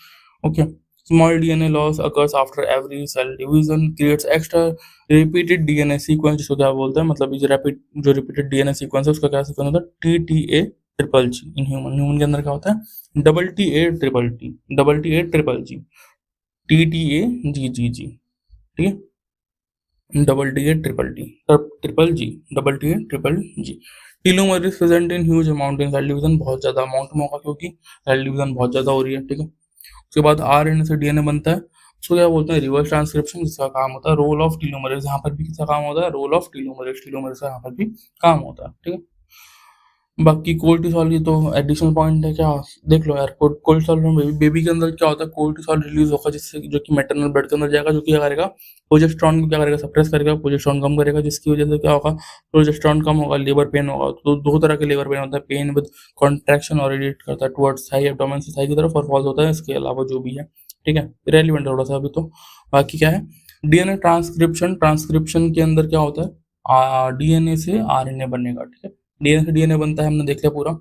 okay. Small DNA loss occurs after every cell division, creates extra repeated DNA sequence, जिसको क्या बोलते हैं, मतलब जो repeated DNA sequence है उसका क्या सीक्वेंस होता है, TTA triple G in human के अंदर क्या होता है, double T A triple G, TTA GGG, ठीक है, double T A triple G. Telomere is present in huge amount in cell division, बहुत ज्यादा अमाउंट में होगा क्योंकि सेल डिवीजन बहुत ज्यादा हो रही है, ठीक है। उसके बाद आरएनए से डीएनए बनता है, उसको क्या बोलते हैं, रिवर्स ट्रांसक्रिप्शन, जिसका काम होता है रोल ऑफ टीलोमरेज, यहाँ पर भी किसका काम होता है, रोल ऑफ टीलोमरेज का यहाँ पर भी काम होता है, ठीक है। बाकी कोर्टिसोल की तो एडिशनल पॉइंट है, क्या देख लो यार, कोर्टिसोल में बेबी के अंदर क्या होता है, कोर्टिसोल रिलीज होगा जिससे जो कि मैटरनल ब्लड के अंदर जाएगा, जो कि क्या करेगा, प्रोजेस्टेरॉन को क्या करेगा, सप्रेस करेगा, प्रोजेस्टेरॉन कम करेगा, जिसकी वजह से क्या होगा, प्रोजेस्टेरॉन कम होगा, लेबर पेन होगा। तो दो तरह के लेबर पेन होता है, पेन विद कॉन्ट्रैक्शन और रिलेट करता है टुवर्ड्स थाई एब्डोमेन से थाई की तरफ, और फॉल्स होता है इसके अलावा जो भी है, ठीक है, रेलिवेंट थोड़ा सा अभी तो। बाकी क्या है, डीएनए ट्रांसक्रिप्शन के अंदर क्या होता है, डीएनए से आरएनए बनेगा, ठीक है, डीएनए से डीएनए बनता है, हमने देख लिया पूरा।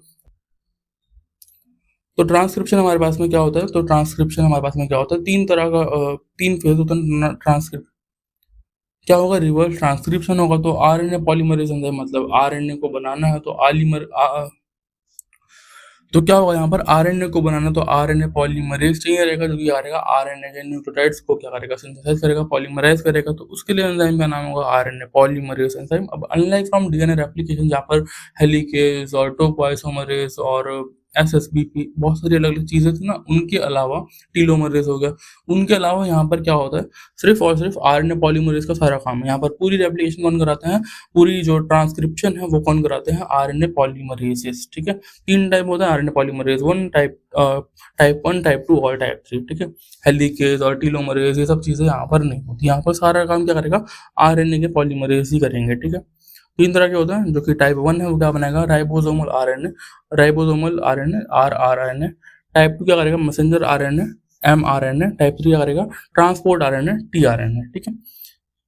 तो ट्रांसक्रिप्शन हमारे पास में क्या होता है, तो ट्रांसक्रिप्शन हमारे पास में क्या होता है, तीन तरह का तीन फेज होता है ट्रांसक्रिप्शन। क्या होगा, रिवर्स ट्रांसक्रिप्शन होगा, तो आरएनए पॉलीमरेज एंजाइम, मतलब आरएनए को बनाना है तो तो क्या होगा यहाँ पर, आरएनए को बनाना तो आरएनए पॉलीमरेज चाहिए रहेगा, जो कि आएगा आरएनए के न्यूक्लियोटाइड्स को क्या करेगा, सिंथेसाइज करेगा, पॉलीमराइज करेगा, तो उसके लिए एंजाइम का नाम होगा आरएनए पॉलीमरेज एंजाइम। अब अनलाइक फ्रॉम डीएनए रेप्लिकेशन जहाँ पर हेलिकेज और टोपोइसोमरेज और एसएसबीपी बहुत सारी अलग अलग चीजें थी ना, उनके अलावा टीलोमरेज हो गया, उनके अलावा यहाँ पर क्या होता है, सिर्फ और सिर्फ आरएनए पॉलीमरेज का सारा काम है। यहाँ पर पूरी रेप्लिकेशन कौन कराते हैं, पूरी जो ट्रांसक्रिप्शन है वो कौन कराते हैं, आरएनए पॉलीमरेजेस, ठीक है। तीन टाइप होता है आरएनए पॉलीमरेज, टाइप 1, टाइप 2 और टाइप 3, ठीक है। हेलिकेज और टीलोमरेज ये सब चीजें यहाँ पर नहीं होती, यहाँ पर सारा काम क्या करेगा, आरएनए के पॉलीमरेज ही करेंगे, ठीक है। तीन तरह के होते हैं, जो कि टाइप 1 है वो क्या बनाएगा, राइबोसोमल आरएनए, आरआरएनए। टाइप 2 क्या करेगा, मैसेंजर आरएनए, एमआरएनए। टाइप 3 क्या करेगा, ट्रांसपोर्ट आरएनए, टीआरएनए, ठीक है।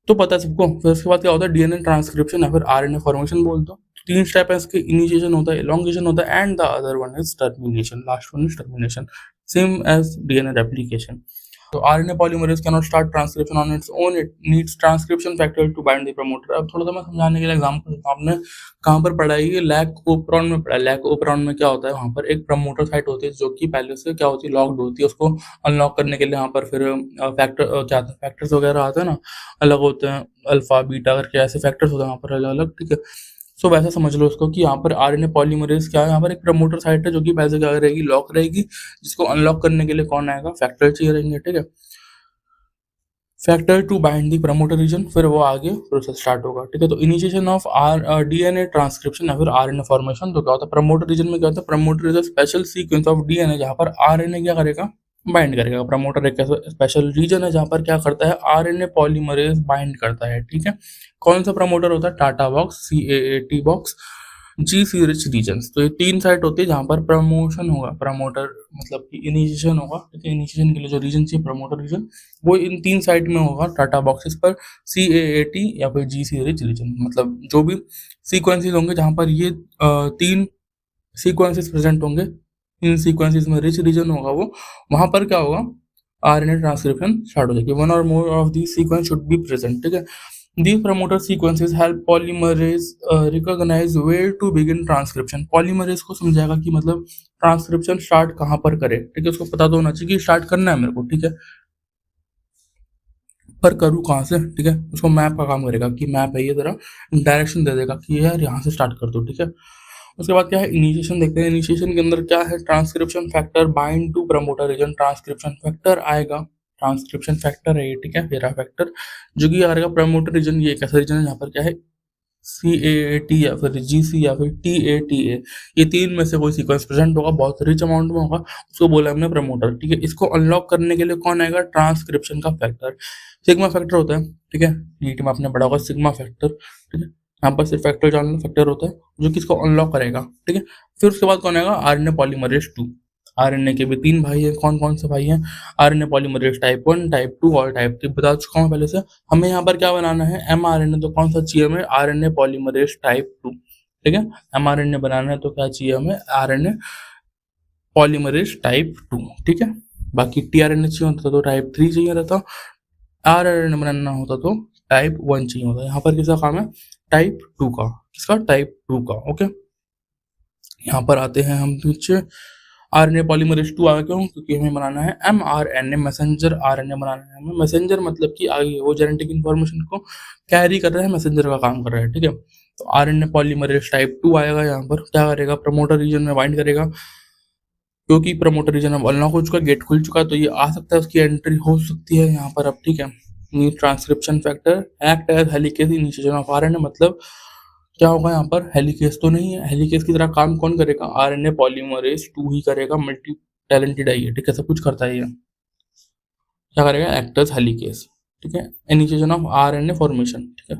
तो पता है सबको। फिर उसके बाद क्या होता है, डीएनए ट्रांसक्रिप्शन या फिर आरएनए फॉर्मेशन बोल दो। तीन स्टेप है इसके, इनिशिएशन होता है, एलोंगेशन होता है, and the other one is termination, last one is termination, same as DNA replication. तो RNA polymerase cannot start transcription on its own, it needs transcription factor to bind the promoter। अब थोड़ा सा मैं समझाने के लिए एग्जांपल देता हूँ। आपने कहाँ पर पढ़ा है, ये लैक ओपरॉन में पढ़ा है। लैक ओपरॉन में क्या होता है, वहाँ पर एक प्रमोटर साइट होती है जो कि पहले से क्या होती है, लॉक्ड होती है। उसको अनलॉक करने के लिए यहाँ पर फिर फैक्टर्स वगैरह आते हैं ना, अलग होते हैं, अल्फा बीटा करके ऐसे फैक्टर्स होते हैं वहाँ पर अलग अलग, ठीक है। सो वैसा समझ लो उसको कि यहाँ पर आरएनए पॉलीमरेज क्या है, यहाँ पर एक प्रमोटर साइट है जो कि पहले क्या रहेगी, लॉक रहेगी, जिसको अनलॉक करने के लिए कौन आएगा, फैक्टर चाहिए रहेंगे, ठीक है। Factor to bind the promoter region, फिर वो आगे प्रोसेस स्टार्ट होगा, ठीक है। तो इनिशिएशन ऑफ डीएनए ट्रांसक्रिप्शन या फिर आरएनए फॉर्मेशन, तो क्या होता है, प्रमोटर रीजन में क्या होता है, promoter is a special sequence of DNA जहाँ पर आरएनए क्या करेगा, बाइंड करेगा। प्रमोटर एक ऐसा स्पेशल रीजन है जहाँ पर क्या करता है, आरएनए पॉलीमरेज बाइंड करता है, ठीक है। कौन सा प्रमोटर होता है, TATA box, CAAT box, GC rich regions. तो ये तीन साइट होती है जहाँ पर प्रमोशन होगा, प्रमोटर मतलब कि इनिशिएशन होगा, ठीक है। इनिशिएशन के लिए जो रीजन चाहिए, प्रमोटर रीजन, वो इन तीन साइट में होगा, टाटा बॉक्सेस पर, CAAT या फिर GC रिच रीजन। मतलब जो भी सीक्वेंसेस होंगे जहाँ पर ये तीन सीक्वेंसेस प्रेजेंट होंगे, इन सीक्वेंसेस में रिच रीजन होगा वो, वहाँ पर क्या होगा, आरएनए ट्रांसक्रिप्शन स्टार्ट हो जाएगी। वन और more of the sequence should be present, ठीक है। These promoter sequences help polymerase recognize where to begin transcription। polymerase को समझाएगा कि मतलब ट्रांसक्रिप्शन स्टार्ट कहाँ पर करे, ठीक है। उसको पता तो होना चाहिए कि स्टार्ट करना है मेरे को, ठीक है। पर करूँ कहाँ से, ठीक है। उसको मैप का काम करेगा कि मैप है ये, जरा डायरेक्शन दे देगा कि यार यहाँ से स्टार्ट कर दो, ठीक है। उसके बाद क्या है, इनिशिएशन देखते हैं। इनिशिएशन के अंदर क्या है, transcription factor bind to promoter region, transcription factor आएगा, ट्रांसक्रिप्शन फैक्टर है ये, ठीक है, हेरा फैक्टर, जो कि आएगा प्रमोटर रीजन। ये एक ऐसा रीजन है जहाँ पर क्या है, CAAT या फिर GC या फिर TATA, ये तीन में से कोई सीक्वेंस प्रेजेंट होगा, बहुत रिच अमाउंट में होगा, उसको बोला हमने प्रमोटर, ठीक है। इसको अनलॉक करने के लिए कौन आएगा, ट्रांसक्रिप्शन का फैक्टर, सिग्मा फैक्टर होता है, ठीक है। नीट में आपने पढ़ा होगा सिग्मा फैक्टर, ठीक है। यहाँ पर सिर्फ फैक्टर जान लो, फैक्टर होता है जो कि इसको अनलॉक करेगा, ठीक है। फिर उसके बाद कौन आएगा, RNA पॉलीमरेज 2। RNA के भी 3 भाई हैं, कौन कौन से भाई हैं, RNA पॉलीमरेज टाइप 1, टाइप 2 और टाइप 3 बता चुका हूँ पहले से। हमें यहाँ पर क्या बनाना है, mRNA, तो कौन सा चाहिए हमें, RNA पॉलीमरेज टाइप 2, ठीक है। mRNA बनाना है तो क्या चाहिए हमें, RNA पॉलीमरेज टाइप 2, ठीक है। बाकी tRNA चाहिए होता तो टाइप 3 चाहिए रहता, RNA बनाना होता तो टाइप 1 चाहिए होता। यहाँ पर किसका काम है, टाइप 2 का, किसका, टाइप 2 का, ओके। यहाँ पर आते हैं हम नीचे, RNA पॉलीमरेज 2 आया क्यों, क्योंकि हमें बनाना है mRNA, मैसेंजर RNA बनाना है हमें। मैसेंजर मतलब कि आगे वो जेनेटिक इन्फॉर्मेशन को कैरी कर रहा है, मैसेंजर का काम कर रहा है, ठीक है। तो RNA पॉलीमरेज टाइप 2 आएगा, यहाँ पर क्या करेगा, प्रमोटर रीजन में बाइंड करेगा, क्योंकि प्रमोटर रीजन अब अनलॉक हो चुका है, गेट खुल चुका है, तो ये आ सकता है, उसकी एंट्री हो सकती है यहाँ पर अब, ठीक है। Transcription factor act as helicase initiation of RNA, मतलब क्या होगा यहाँ पर, हेलिकेज तो नहीं है, हेलिकेज की तरह काम कौन करेगा, RNA पॉलीमरेज 2 ही करेगा, मल्टी टैलेंटेड है ये, ठीक है, सब कुछ करता है ये, क्या करेगा, एक्ट एज हेलिकेज, ठीक है, इनिशिएशन ऑफ RNA फॉर्मेशन, ठीक है।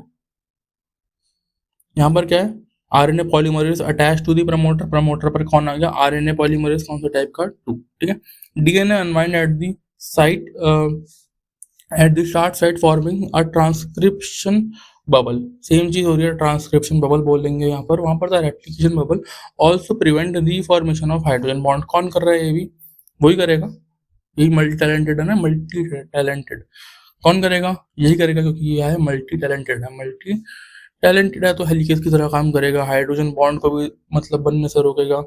यहाँ पर क्या है, RNA polymerase attach to the promoter, promoter पर कौन आ गया, RNA पॉलीमरेज कौन सा टाइप का, 2, ठीक है। DNA unwind at the site, at the start site forming a transcription bubble, same चीज हो रही है, ट्रांसक्रिप्शन बबल बोलेंगे यहाँ पर, वहां पर था replication bubble, also prevent the formation of hydrogen bond, कौन कर रहा है, ये भी वही करेगा, यही मल्टी टैलेंटेड है ना, मल्टी टैलेंटेड, कौन करेगा, यही करेगा, क्योंकि ये है मल्टी टैलेंटेड है, मल्टी टैलेंटेड है तो हेलिकेज की तरह काम करेगा, हाइड्रोजन बॉन्ड को भी मतलब बनने से रोकेगा,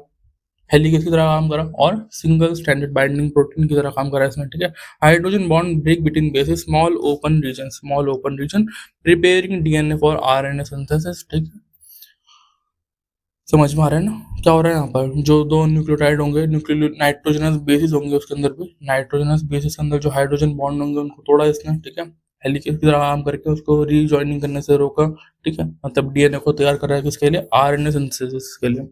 हेलिकेज की तरह काम करा, और सिंगल स्टैंडर्ड बाइंडिंग प्रोटीन की तरह काम करा इसमें, ठीक है। Hydrogen bond break between bases, small open region preparing DNA for RNA synthesis, ठीक है। समझ में आ रहा है ना क्या हो रहा है, यहाँ पर जो दो न्यूक्लियोटाइड होंगे, नाइट्रोजनस बेसिस होंगे, उसके अंदर भी नाइट्रोजनस बेसिस के अंदर जो हाइड्रोजन बॉन्ड होंगे उनको तोड़ा इसने, ठीक है, हेलिकेज की तरह काम करके उसको रीजॉइनिंग करने से रोका, ठीक है। मतलब DNA को तैयार कर रहा है किसके लिए, RNA सिंथेसिस के लिए।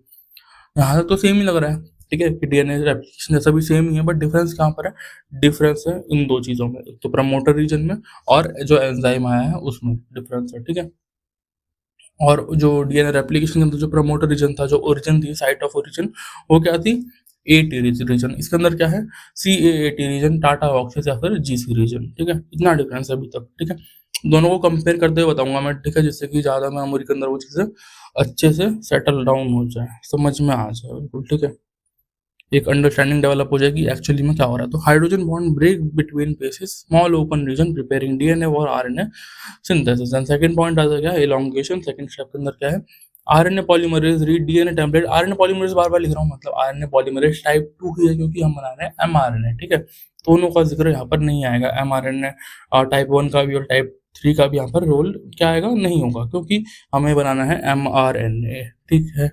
यहाँ तक तो सेम ही लग रहा है, ठीक है, कि DNA एप्लीकेशन जैसा भी सेम ही है, बट डिफरेंस कहाँ पर है, डिफरेंस है इन दो चीज़ों में, एक तो प्रमोटर रीजन में और जो एंजाइम आया है उसमें डिफरेंस है, ठीक है। और जो DNA रेप्लिकेशन के अंदर जो प्रमोटर रीजन था, जो ओरिजिन थी, साइट ऑफ ओरिजिन, वो क्या थी, AT रीजन, इसके अंदर क्या है, CAAT रीजन, टाटा ऑक्सिस या फिर GC रीजन, ठीक है। इतना डिफरेंस है अभी तक, ठीक है। दोनों को कंपेयर करते हुए बताऊंगा मैं, ठीक है, जिससे कि ज़्यादा मेमोरी के अंदर वो चीज़ें अच्छे से सेटल डाउन हो जाए, समझ में आ जाए बिल्कुल, ठीक है, एक अंडरस्टैंडिंग डेवलप हो जाएगी एक्चुअली में क्या हो रहा है। तो hydrogen bond break between bases, small open region preparing DNA और RNA synthesis. And second point आता है क्या, एलोंगेशन, सेकंड स्टेप के अंदर क्या है, RNA polymerase read DNA template, RNA polymerase बार बार लिख रहा हूँ, मतलब RNA पॉलीमरेज टाइप 2 ही है, क्योंकि हम बना रहे हैं mRNA, ठीक है। दोनों का जिक्र यहाँ पर नहीं आएगा, mRNA टाइप 1 का भी और टाइप 3 का भी यहाँ पर रोल क्या आएगा, नहीं होगा, क्योंकि हमें बनाना है mRNA, ठीक है।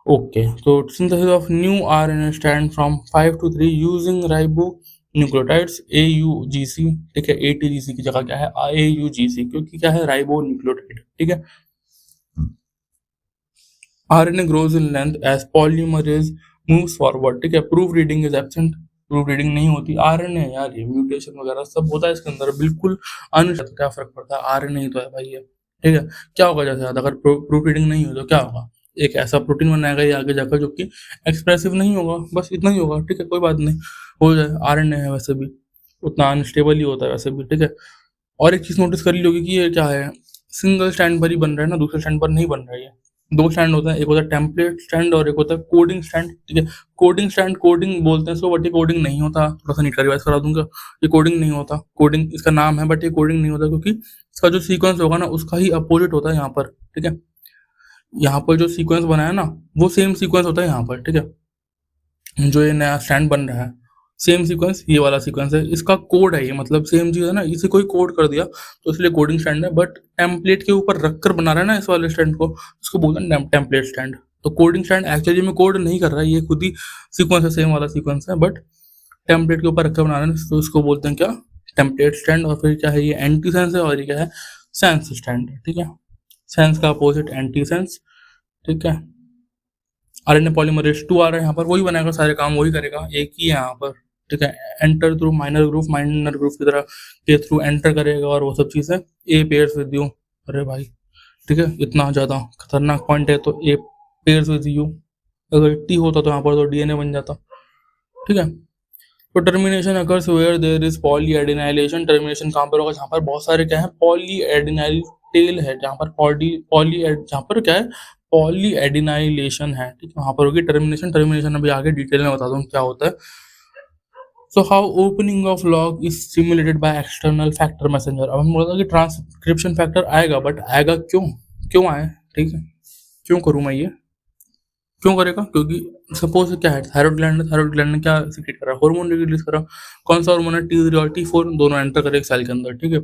ओके, तो synthesis of new RNA stand from 5 to 3 using ribonucleotides AUGC, ठीक है, ATGC की जगह क्या है, AUGC, क्योंकि क्या है, राइबोन्यूक्लियोटाइड, ठीक है। RNA grows in length as polymerase moves forward, ठीक है। Proof reading is absent, proof reading नहीं होती, RNA यार, ये म्यूटेशन वगैरह सब होता है इसके अंदर, बिल्कुल अनशत, क्या फर्क पड़ता है, RNA ही तो है भाई ये, ठीक है। क्या होगा जैसे अगर प्रूफ रीडिंग नहीं हो तो क्या होगा, एक ऐसा प्रोटीन बनाएगा ये आगे जाकर जो कि एक्सप्रेसिव नहीं होगा, बस इतना ही होगा, ठीक है, कोई बात नहीं, हो जाए। RNA है वैसे भी उतना अनस्टेबल ही होता है वैसे भी, ठीक है। और एक चीज नोटिस कर ली होगी कि ये क्या है, सिंगल स्टैंड पर ही बन रहा है ना, दूसरे स्टैंड पर नहीं बन रहा है ये, दो स्टैंड होता है, एक होता है टेम्पलेट स्टैंड और एक होता है कोडिंग स्टैंड, ठीक है। कोडिंग स्टैंड कोडिंग बोलते हैं इसको, बट ये कोडिंग नहीं होता, थोड़ा सा नीट का रिवाइज करा दूंगा, ये कोडिंग नहीं होता, कोडिंग इसका नाम है बट ये कोडिंग नहीं होता, क्योंकि इसका जो सीक्वेंस होगा ना उसका ही अपोजिट होता है यहाँ पर, ठीक है। यहाँ पर जो सीक्वेंस बना है ना वो सेम सीक्वेंस होता है यहाँ पर, ठीक है, जो ये नया स्टैंड बन रहा है सेम सीक्वेंस ये वाला सीक्वेंस है, इसका कोड है ये, मतलब सेम चीज़ है ना, इसे कोई कोड कर दिया तो इसलिए कोडिंग स्टैंड है, बट टेम्पलेट के ऊपर रख कर बना रहा है ना इस वाले स्टैंड को, उसको बोलते हैं टेम्पलेट स्टैंड। तो कोडिंग स्टैंड एक्चुअली में कोड नहीं कर रहा है, ये खुद ही सीक्वेंस है, सेम वाला सीक्वेंस है, बट टेम्पलेट के ऊपर रखकर बना रहे हैं, तो उसको बोलते हैं क्या, टेम्पलेट स्टैंड। और फिर क्या है, ये एंटी सेंस है और ये क्या है, सेंस स्टैंड है, ठीक है। सेंस का अपोजिट एंटी सेंस, ठीक है। आरएनए पॉलीमरेज 2 आ रहा है यहाँ पर, वही बनाएगा, सारे काम वही करेगा, एक ही है यहाँ पर, ठीक है। एंटर थ्रू माइनर ग्रुप की तरह के थ्रू एंटर करेगा और वो सब चीज़ है। ए पेयर्स विद यू, अरे भाई ठीक है, इतना ज़्यादा खतरनाक पॉइंट है, तो ए पेयर्स विद यू, अगर टी होता तो यहाँ पर तो डीएनए बन जाता, ठीक है। तो termination occurs where there is polyadenylation, termination कहाँ पर होगा, जहाँ पर बहुत सारे क्या है, पॉलीएडिनाइल टेल है, जहाँ पर जहाँ पर क्या है, पॉलीएडिनाइलेशन है, ठीक है, वहाँ पर होगी टर्मिनेशन। टर्मिनेशन अभी आगे डिटेल में बता दूँ क्या होता है। So how opening of log is stimulated by external factor messenger. अब हम बोला था कि ट्रांसक्रिप्शन फैक्टर आएगा, बट आएगा क्यों, क्यों आए, ठीक है, क्यों करूँ मैं ये, क्यों करेगा, क्योंकि सपोज क्या है, थायराइड ग्लैंड ने क्या सीक्रेट करा, हार्मोन रिलीज करा, कौन सा हार्मोन है, T3 और T4 दोनों एंटर करे एक सेल के अंदर, ठीक है।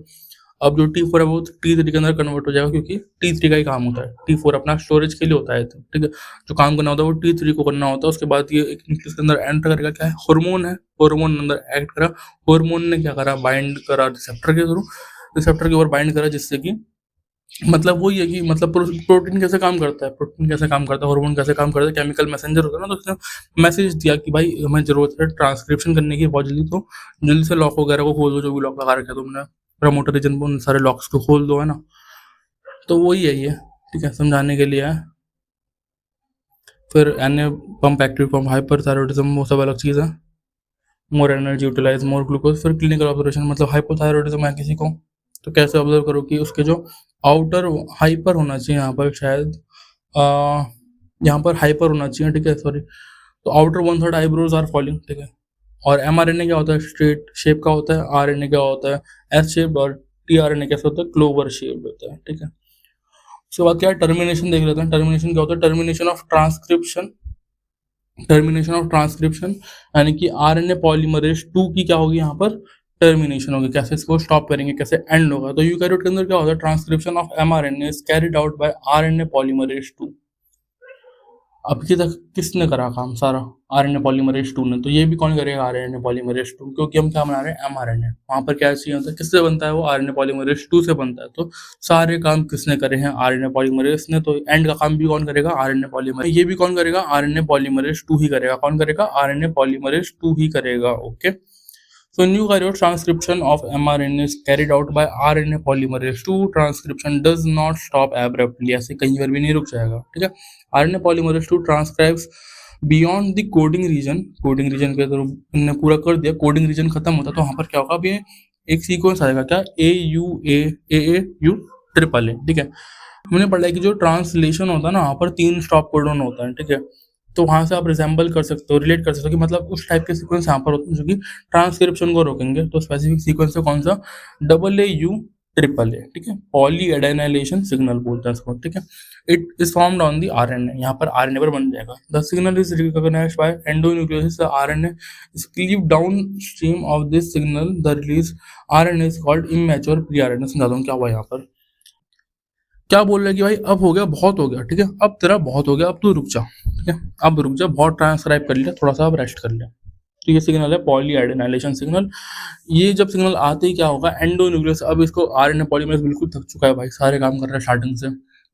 अब जो T4 है वो T3 के अंदर कन्वर्ट हो जाएगा, क्योंकि T3 का ही काम होता है, T4 अपना स्टोरेज के लिए होता है, ठीक है, जो काम करना होता है वो T3 को करना होता है। उसके बाद ये एक न्यूक्लियस के अंदर एंटर करेगा, क्या है, हार्मोन है, हार्मोन अंदर एक्ट करा, हार्मोन ने क्या करा, बाइंड करा रिसेप्टर के थ्रू, रिसेप्टर के ऊपर बाइंड करा, जिससे कि मतलब वही है कि मतलब प्रोटीन कैसे काम करता है, प्रोटीन कैसे काम करता है, हार्मोन कैसे काम करता है, केमिकल मैसेंजर होता है ना, तो उसने मैसेज दिया कि भाई हमें जरूरत है ट्रांसक्रिप्शन करने की बहुत जल्दी, तो जल्दी से लॉक वगैरह को खोल दो, जो भी लॉक लगा रखा है तुमने प्रमोटर रीजन पर, उन सारे लॉक्स को खोल दो, है ना। तो वही है ये, ठीक है, समझाने के लिए है। फिर N pump active pump hyperthyroidism वो सब अलग चीज़ है। More energy utilise more glucose. फिर क्लिनिकल ऑब्जर्वेशन, मतलब हाइपोथायरॉयडिज्म है किसी को, तो कैसे ऑब्जर्व करो कि उसके जो आउटर हाइपर होना चाहिए, यहाँ पर शायद यहाँ पर हाइपर होना चाहिए, ठीक है, सॉरी, तो आउटर 1/3 आईब्रोज आर फॉलिंग, ठीक है। और mRNA क्या होता है, स्ट्रेट शेप का होता है, RNA क्या होता है, एस शेप, और tRNA कैसे होता है, क्लोवर शेप होता है, ठीक है। उसके बाद क्या है, टर्मिनेशन देख लेते हैं। टर्मिनेशन क्या होता है, termination of transcription, termination of transcription यानी कि आरएनए पॉलीमरेज 2 की क्या होगी, यहाँ पर टर्मिनेशन होगी, कैसे इसको स्टॉप करेंगे, कैसे एंड होगा। तो यूकैरियोट के अंदर क्या होता है, transcription of mRNA is carried out by RNA polymerase 2। अभी तक किसने करा काम सारा, आरएनए पॉलीमरेज 2 ने, तो ये भी कौन करेगा, आरएनए पॉलीमरेज 2, क्योंकि हम क्या बना रहे हैं, mRNA। वहाँ पर क्या चाहिए होता है, किससे बनता है वो, आरएनए पॉलीमरेज 2 से बनता है। तो सारे काम किसने करे हैं, आरएनए पॉलीमरेज ने, तो एंड का काम भी कौन करेगा, आरएनए पॉलीमरेज। ये भी कौन करेगा, आरएनए पॉलीमरेज 2 ही करेगा। कौन करेगा, आरएनए पॉलीमरेज 2 ही करेगा, okay. So in eukaryote, transcription of mRNA is carried out by RNA polymerase 2. Transcription does not stop abruptly, ऐसे कहीं पर भी नहीं रुक जाएगा, ठीक है। RNA polymerase 2 transcribes beyond the coding region, coding region के थ्रू इन्होंने पूरा कर दिया, कोडिंग रीजन खत्म होता है, तो वहाँ पर क्या होगा, अभी एक सीक्वेंस आएगा, क्या, AUA ट्रिपल ए, ठीक है। हमने पढ़ा है कि जो ट्रांसलेशन होता है ना, वहाँ पर 3 स्टॉप कोडॉन होता है, ठीक है। तो वहाँ से आप रिजेंबल कर सकते हो, रिलेट कर सकते हो कि मतलब उस टाइप के सीक्वेंस यहाँ पर होते हैं जो कि ट्रांसक्रिप्शन को रोकेंगे। तो स्पेसिफिक सीक्वेंस है कौन सा, AAU ट्रिपल ए, ठीक है, पॉली एडेनाइलेशन सिग्नल बोलते हैं इसको, ठीक है। It is formed on the RNA, यहाँ पर आरएनए पर बन जाएगा। The signal is recognised by endonucleases, the RNA is cleave downstream of this signal, the release RNA is called immature pre RNA. समझा दूं क्या हुआ यहाँ पर, क्या बोल रहे हैं कि भाई अब हो गया, बहुत हो गया, ठीक है, अब तेरा बहुत हो गया, अब तू रुक जा, ठीक है, अब रुक जा, बहुत ट्रांसक्राइब कर लिया, थोड़ा सा अब रेस्ट कर ले। तो ये सिग्नल है पॉली एडेनाइलेशन सिग्नल। ये जब सिग्नल आते ही क्या होगा, एंडोन्यूक्लियस, अब इसको आरएनए पॉलीमरेज बिल्कुल थक चुका है भाई, सारे काम कर रहा है स्टार्टिंग से,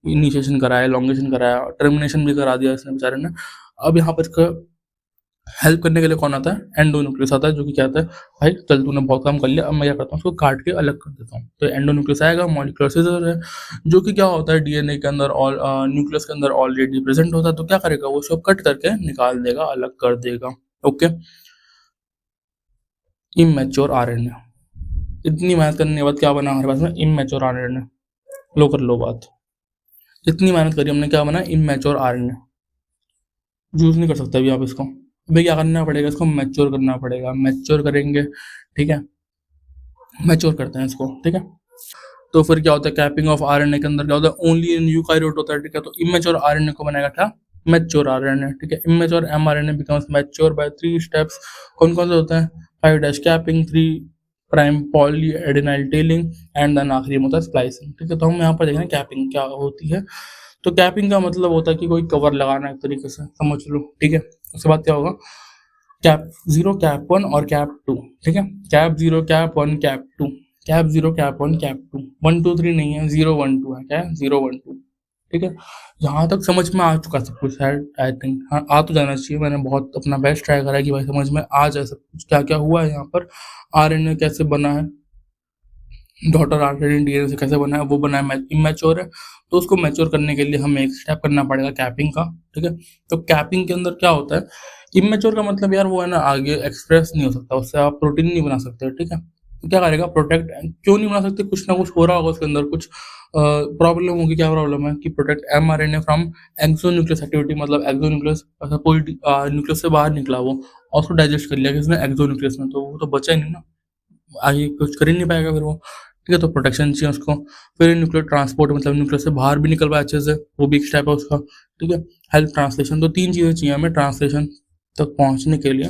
इनिशिएशन कराया, लॉन्गेशन कराया, टर्मिनेशन भी करा दिया इसने बेचारे ने। अब यहाँ पर इसका हेल्प करने के लिए कौन आता है, एंडोन्यूक्लियस आता है, जो कि क्या आता है, भाई चल तूने बहुत काम कर लिया, अब मैं क्या करता हूँ, उसको काट के अलग कर देता हूँ। तो एंडोन्यूक्लियस आएगा, मॉलिक्यूलर सिजर है, जो कि क्या होता है, डीएनए के अंदर और न्यूक्लियस के अंदर ऑलरेडी प्रेजेंट होता है, तो क्या करेगा, वो सब कट करके निकाल देगा, अलग कर देगा, ओके। इमैच्योर आरएनए, इतनी मेहनत करने के बाद क्या बना हमारे पास में, इमैच्योर आरएनए। लो कर लो बात, इतनी मेहनत करी हमने, क्या बना, इमैच्योर आरएनए। यूज नहीं कर सकते अभी आप इसको, अभी क्या करना पड़ेगा, इसको मैच्योर करना पड़ेगा, मैच्योर करेंगे, ठीक है, मैच्योर करते हैं इसको, ठीक है। तो फिर क्या होता है, कैपिंग ऑफ आरएनए के अंदर क्या होता है, ओनली इन यूकैरियोट होता है, ठीक है। तो इमैच्योर आरएनए को बनाएगा क्या, मैच्योर आरएनए, ठीक है। Immature mRNA becomes mature by 3 steps. कौन कौन से होते हैं? 5 dash capping, 3 prime poly adenyl tailing and then आखिरी में होता है स्प्लाइसिंग, ठीक है। तो हम यहाँ पर देख रहे हैं कैपिंग क्या होती है। तो कैपिंग का मतलब होता है कि कोई कवर लगाना, एक तरीके से समझ लो, ठीक है। उसके बाद क्या होगा? कैप 0, कैप 1 और कैप 2, ठीक है। Cap 0, cap 1, cap 2, cap 0, cap 1, cap 2, 1 2 3 नहीं है, 0 1 2 है। क्या है? 0 1 2, ठीक है। यहाँ तक समझ में आ चुका सब कुछ है, आई थिंक। हाँ, आ तो जाना चाहिए। मैंने बहुत अपना बेस्ट ट्राई करा है कि भाई समझ में आ जाए सब कुछ, क्या क्या हुआ है यहाँ पर, आरएनए कैसे बना है, डॉटर आरएनए डीएनए से कैसे बना है, वो बना है इमेच्योर है। तो उसको मैच्योर करने के लिए हमें एक स्टेप करना पड़ेगा कैपिंग का, ठीक है। तो कैपिंग के अंदर क्या होता है? इमेच्योर का मतलब यार वो है ना, आगे एक्सप्रेस नहीं हो सकता, उससे आप प्रोटीन नहीं बना सकते, ठीक है। तो क्या करेगा? प्रोटेक्ट। क्यों नहीं बना सकते? कुछ ना कुछ हो रहा होगा उसके अंदर, कुछ प्रॉब्लम होगी। क्या प्रॉब्लम है? कि protect mRNA from exonuclease activity, मतलब एक्सोन्यूक्लियस सपोज न्यूक्लियस से बाहर निकला वो और उसको डाइजेस्ट कर लिया किसने? एक्सोन्यूक्लियस में, तो वो तो बचा ही नहीं ना, आगे कुछ कर ही नहीं पाएगा फिर वो, ठीक है। तो प्रोटेक्शन चाहिए उसको। फिर न्यूक्लियर ट्रांसपोर्ट, मतलब न्यूक्लियस से बाहर भी निकल पाए अच्छे से, वो भी एक स्टेप है उसका, ठीक है। हेल्प ट्रांसलेशन, तो 3 चीज़ें चाहिए हमें ट्रांसलेशन तक पहुंचने के लिए,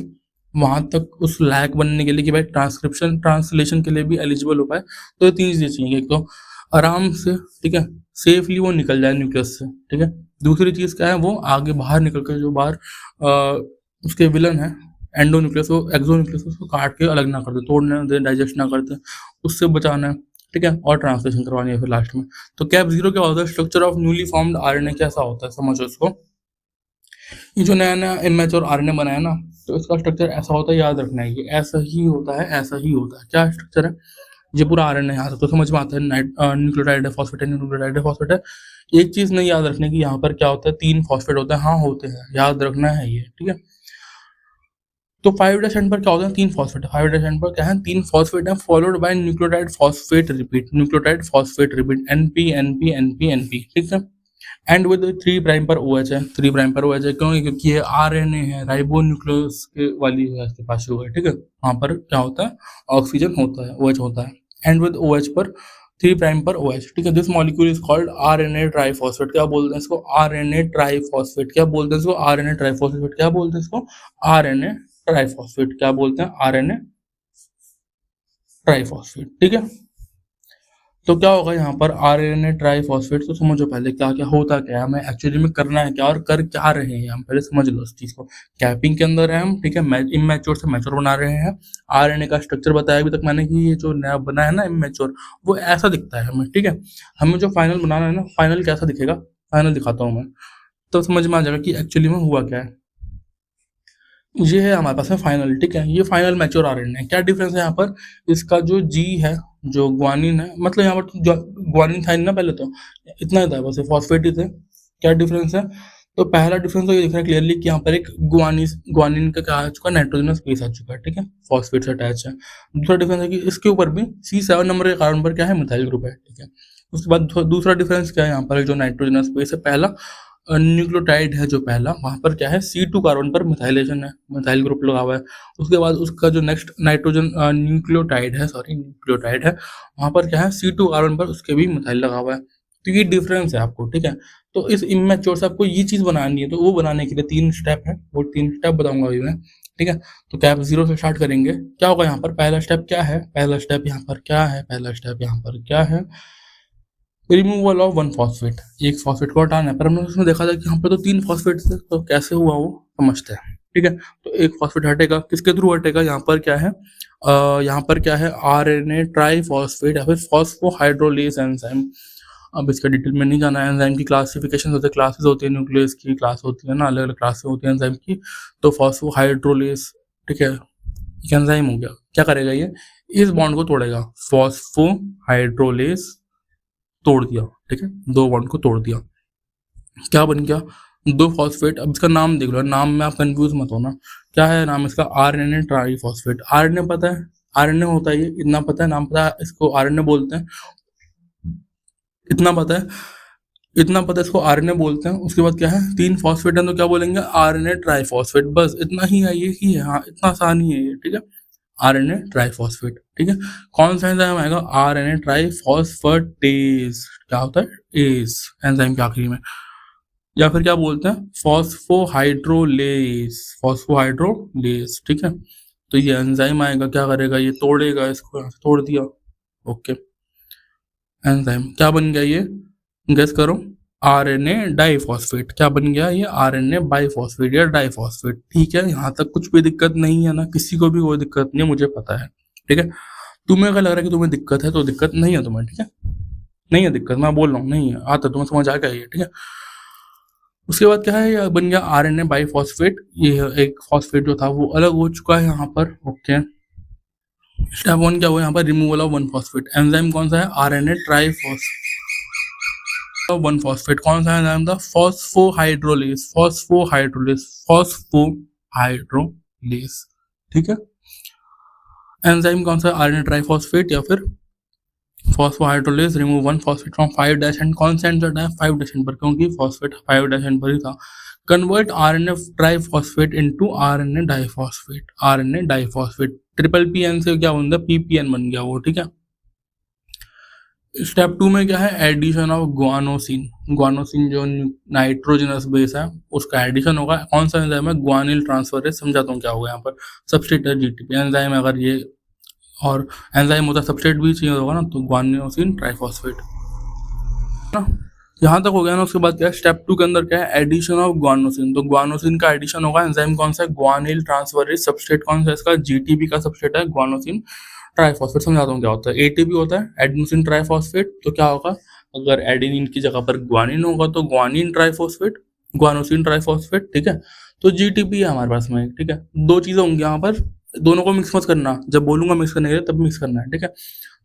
वहां तक उस लायक बनने के लिए कि भाई ट्रांसलेशन के लिए भी एलिजिबल हो पाए। तो ये 3 चीज़ें चाहिए। एक तो आराम से, ठीक है, सेफली वो निकल जाए न्यूक्लियस से, ठीक है। दूसरी चीज़ क्या है? वो आगे बाहर निकल कर जो बाहर उसके विलन है एंडोन्यूक्लियस, वो एक्सोन्यूक्लियस, उसको काट के अलग ना कर दे, तोड़ ना दे, डाइजेस्ट ना करते, उससे बचाना है, ठीक है। और ट्रांसलेशन करवानी है फिर लास्ट में। तो कैप 0 क्या होता है? Structure of newly formed RNA कैसा होता है, समझो इसको। ये जो नया नया इमेच्योर आरएनए बना है ना, तो इसका स्ट्रक्चर ऐसा होता है, याद रखना है, ये ऐसा ही होता है, ऐसा ही होता है। क्या स्ट्रक्चर है? ये पूरा आरएनए यहाँ तो समझ में आता है, न्यूक्लियोटाइड है, फॉस्फेट है, न्यूक्लियोटाइड है, फॉस्फेट है। एक चीज नहीं याद रखने की, यहाँ पर क्या होता है? 3 फॉस्फेट होते हैं। हाँ होते हैं, याद रखना है ये, ठीक है। तो 5 डैश एंड पर क्या होता है? 3 फॉस्फेट। 5 डैश एंड पर क्या है? 3 फॉस्फेट है, followed by nucleotide phosphate repeat, nucleotide phosphate repeat, NP NP NP NP, ठीक है। एंड विद 3 प्राइम पर OH है, 3 प्राइम पर OH है, क्यों? क्योंकि ये आरएनए है, राइबो न्यूक्लियस के वाली है इसके पास शुगर, ठीक है। वहाँ पर क्या होता है? ऑक्सीजन होता है, OH होता है। एंड विद OH पर 3 प्राइम पर OH, ठीक है। This molecule is called RNA triphosphate. क्या बोलते हैं इसको? RNA triphosphate. क्या बोलते हैं इसको? RNA triphosphate. क्या बोलते हैं इसको? RNA triphosphate. क्या बोलते हैं? आरएनए ट्राइफॉस्फेट, ठीक है। तो क्या होगा यहाँ पर? RNA triphosphate. तो समझो पहले क्या क्या होता, क्या है, हमें एक्चुअली में करना है क्या और कर क्या रहे हैं हम, पहले समझ लो इस चीज को। कैपिंग के अंदर है हम, ठीक है, इमेच्योर से मैच्योर बना रहे हैं। आरएनए का स्ट्रक्चर बताया अभी तक मैंने कि ये जो नया बना है ना इमेच्योर, वो ऐसा दिखता है हमें, ठीक है। हमें जो फाइनल बनाना है ना, फाइनल कैसा दिखेगा, फाइनल दिखाता हूँ मैं, तो समझ में आ जाएगा कि एक्चुअली में हुआ क्या है। ये है हमारे पास में फाइनल, ठीक है। ये फाइनल मैच्योर आरएनए है। क्या डिफरेंस है यहाँ पर? इसका जो जी है, जो ग्वानिन है, मतलब यहाँ पर ग्वानिन था ना पहले, तो इतना ही था बस, फॉस्फेट ही थे। क्या डिफरेंस है? तो पहला डिफरेंस तो ये दिख रहा है क्लियरली कि यहाँ पर एक ग्वानिन का क्या आ चुका है? नाइट्रोजनस बेस आ चुका है, ठीक है, फॉस्फेट से अटैच है। दूसरा डिफरेंस है कि इसके ऊपर भी C7 नंबर के कार्बन पर क्या है? मिथाइल ग्रुप है, ठीक है। उसके बाद दूसरा डिफरेंस क्या है? यहाँ पर जो नाइट्रोजनस बेस है पहला, न्यूक्लियोटाइड है जो पहला, वहाँ पर क्या है? C2 कार्बन पर मिथाइलेशन है, मिथाइल ग्रुप लगा हुआ है। उसके बाद उसका जो नेक्स्ट नाइट्रोजन न्यूक्लियोटाइड है, सॉरी न्यूक्लियोटाइड है, वहाँ पर क्या है? C2 कार्बन पर उसके भी मिथाइल लगा हुआ है। तो ये डिफरेंस है आपको, ठीक है। तो इस इमेच्योर से आपको ये चीज़ बनानी है, तो वो बनाने के लिए 3 स्टेप है, वो 3 स्टेप बताऊंगा अभी मैं, ठीक है। तो कैप 0 से स्टार्ट करेंगे। क्या होगा यहाँ पर? पहला स्टेप क्या है? पहला स्टेप यहाँ पर क्या है? पहला स्टेप यहाँ पर क्या है? रिमूवल ऑफ 1 फॉस्फेट, एक फॉस्फेट को हटाना है। पर हमने उसमें देखा था कि यहाँ पर तो 3 फॉस्फेट थे, तो कैसे हुआ वो समझते हैं, ठीक है। तो एक फॉस्फेट हटेगा, किसके थ्रू हटेगा? यहाँ पर क्या है? यहाँ पर क्या है? आरएनए ट्राइफॉस्फेट या फिर फॉस्फोहाइड्रोलेज एंजाइम। अब इसका डिटेल में नहीं जाना है। एंजाइम की क्लासिफिकेशन होती है, क्लासेस होती है, न्यूक्लियस की क्लास होती है ना, अलग अलग क्लासेस होती है एंजाइम की। तो फॉस्फोहाइड्रोलेज, ठीक है, एक एंजाइम हो गया। क्या करेगा ये? इस बॉन्ड को तोड़ेगा, फॉस्फोहाइड्रोलेज तोड़ दिया, ठीक है, 2 बॉन्ड को तोड़ दिया। क्या बन गया? 2 फॉस्फेट। अब इसका नाम देख लो, नाम में आप कंफ्यूज मत होना। क्या है नाम इसका? RNA triphosphate. आरएनए पता है, आरएनए होता है ये, इतना पता है, नाम पता है, इसको आरएनए बोलते हैं, इतना पता है, इतना पता है, इसको आरएनए बोलते हैं। उसके बाद क्या है? 3 फॉस्फेट है, तो क्या बोलेंगे? RNA triphosphate. बस इतना ही है, ये ही है, हाँ इतना आसान ही है ये, ठीक है, आरएनए ट्राइफॉस्फेट, ठीक है। कौन सा एंजाइम आएगा? आरएनए ट्राइफॉस्फेटेज। क्या होता है? एज एंजाइम के आखिरी में। या फिर क्या बोलते हैं, फॉस्फोहाइड्रोलेस, ठीक है। तो ये एंजाइम आएगा, क्या करेगा, ये तोड़ेगा इसको, यहाँ से तोड़ दिया, ओके। एंजाइम क्या बन गया ये, गेस करो, आरएनए डाइफॉस्फेट। क्या बन गया ये, आरएनए बाइफॉस्फेट या डाइफॉस्फेट, ठीक है। यहाँ तक कुछ भी दिक्कत नहीं है ना, किसी को भी कोई दिक्कत नहीं है, मुझे पता है, ठीक है। तुम्हें अगर लग रहा है कि तुम्हें दिक्कत है तो दिक्कत नहीं है तुम्हें, ठीक है, नहीं है दिक्कत, मैं बोल रहा हूँ नहीं है, आता तुम्हें समझ आ गया ये, ठीक है। उसके बाद क्या है, ये बन गया आरएनए बाइफॉस्फेट, ये एक फॉस्फेट जो था वो अलग हो चुका है यहाँ पर, ओके। स्टेप 1 क्या हुआ यहाँ पर, रिमूवल ऑफ 1 फॉस्फेट। एंजाइम कौन सा है, आरएनए ट्राइफॉस्फेट। 1 फॉस्फेट कौन सा एंजाइम था, फॉस्फोहाइड्रोलेस, ठीक है। एंजाइम कौन सा, आरएनए ट्राइफॉस्फेट या फिर फॉस्फोहाइड्रोलेस, रिमूव 1 फॉस्फेट फ्रॉम 5' एंड कौन सा एंड है 5' पर, क्योंकि फॉस्फेट 5' पर ही था। Convert RNA triphosphate into RNA diphosphate, triple PN से क्या बन गया, पीपीएन बन गया वो, ठीक है। स्टेप 2 में क्या है, एडिशन ऑफ ग्वानोसिन जो नाइट्रोजनस बेस है उसका एडिशन होगा। कौन सा एंजाइम है, ग्वानिल ट्रांसफरेज, समझाता हूँ क्या होगा यहाँ पर, सबस्ट्रेट है जीटीपी एंजाइम, अगर ये और एंजाइम होता है सबस्ट्रेट भी चाहिए होगा ना, तो ग्वानोसिन ट्राइफॉस्फेट ना। यहाँ तक हो गया ना। उसके बाद क्या है, स्टेप 2 के अंदर क्या है, एडिशन ऑफ ग्वानोसिन। तो ग्वानोसिन का एडिशन होगा, एंजाइम कौन सा है, ग्वानिल ट्रांसफरेज, सबस्ट्रेट कौन सा है इसका, जीटीपी का सबस्ट्रेट है ग्वानोसिन ट्राइफॉस्फेट। समझाता हूँ क्या होता है, एटीपी होता है एडेनोसिन ट्राइफॉस्फेट, तो क्या होगा, अगर एडेनिन की जगह पर ग्वानिन होगा तो ग्वानिन ट्राइफॉस्फेट, ग्वानोसिन ट्राइफॉस्फेट, ठीक है। तो जीटीपी है हमारे पास में, ठीक है। दो चीजें होंगी यहाँ पर, दोनों को मिक्स मत करना, जब बोलूंगा मिक्स करने के लिए तब मिक्स करना है, ठीक है।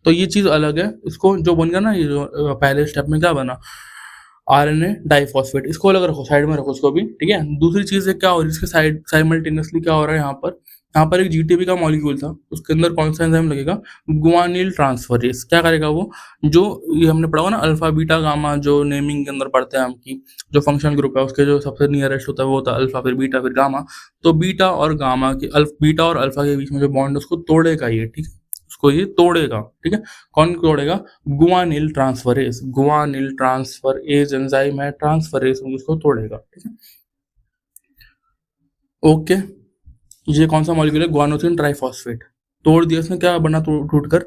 तो ये चीज अलग है, इसको जो बन गया ना, ये जो पहले स्टेप में क्या बना, आरएनए डाइफॉस्फेट, इसको अलग रखो, साइड में रखो इसको भी, ठीक है। दूसरी चीज है क्या हो रही है, इसके साइड साइमल्टेनियसली क्या हो रहा है यहाँ पर एक जीटीपी का मॉलिक्यूल था, उसके अंदर कौन सा एंजाइम लगेगा, गुआनिल ट्रांसफरेज। क्या करेगा वो, जो ये हमने पढ़ा हुआ ना, अल्फा बीटा गामा, जो नेमिंग के अंदर पढ़ते हैं हम की, जो फंक्शनल ग्रुप है उसके जो सबसे नियरेस्ट होता है वो होता है अल्फा, फिर बीटा, फिर गामा। तो बीटा और गामा के बीटा और अल्फा के बीच में जो बॉन्ड है उसको तोड़ेगा ये, ठीक है, उसको ये तोड़ेगा, ठीक है। कौन तोड़ेगा, गुआनिल ट्रांसफरेज एंजाइम है, ट्रांसफरेज उसको तोड़ेगा, ठीक है, ओके। ये कौन सा मॉलिक्यूल है, ग्वानोसिन ट्राइफॉस्फेट, तोड़ दिया इसने, क्या बना टूट कर,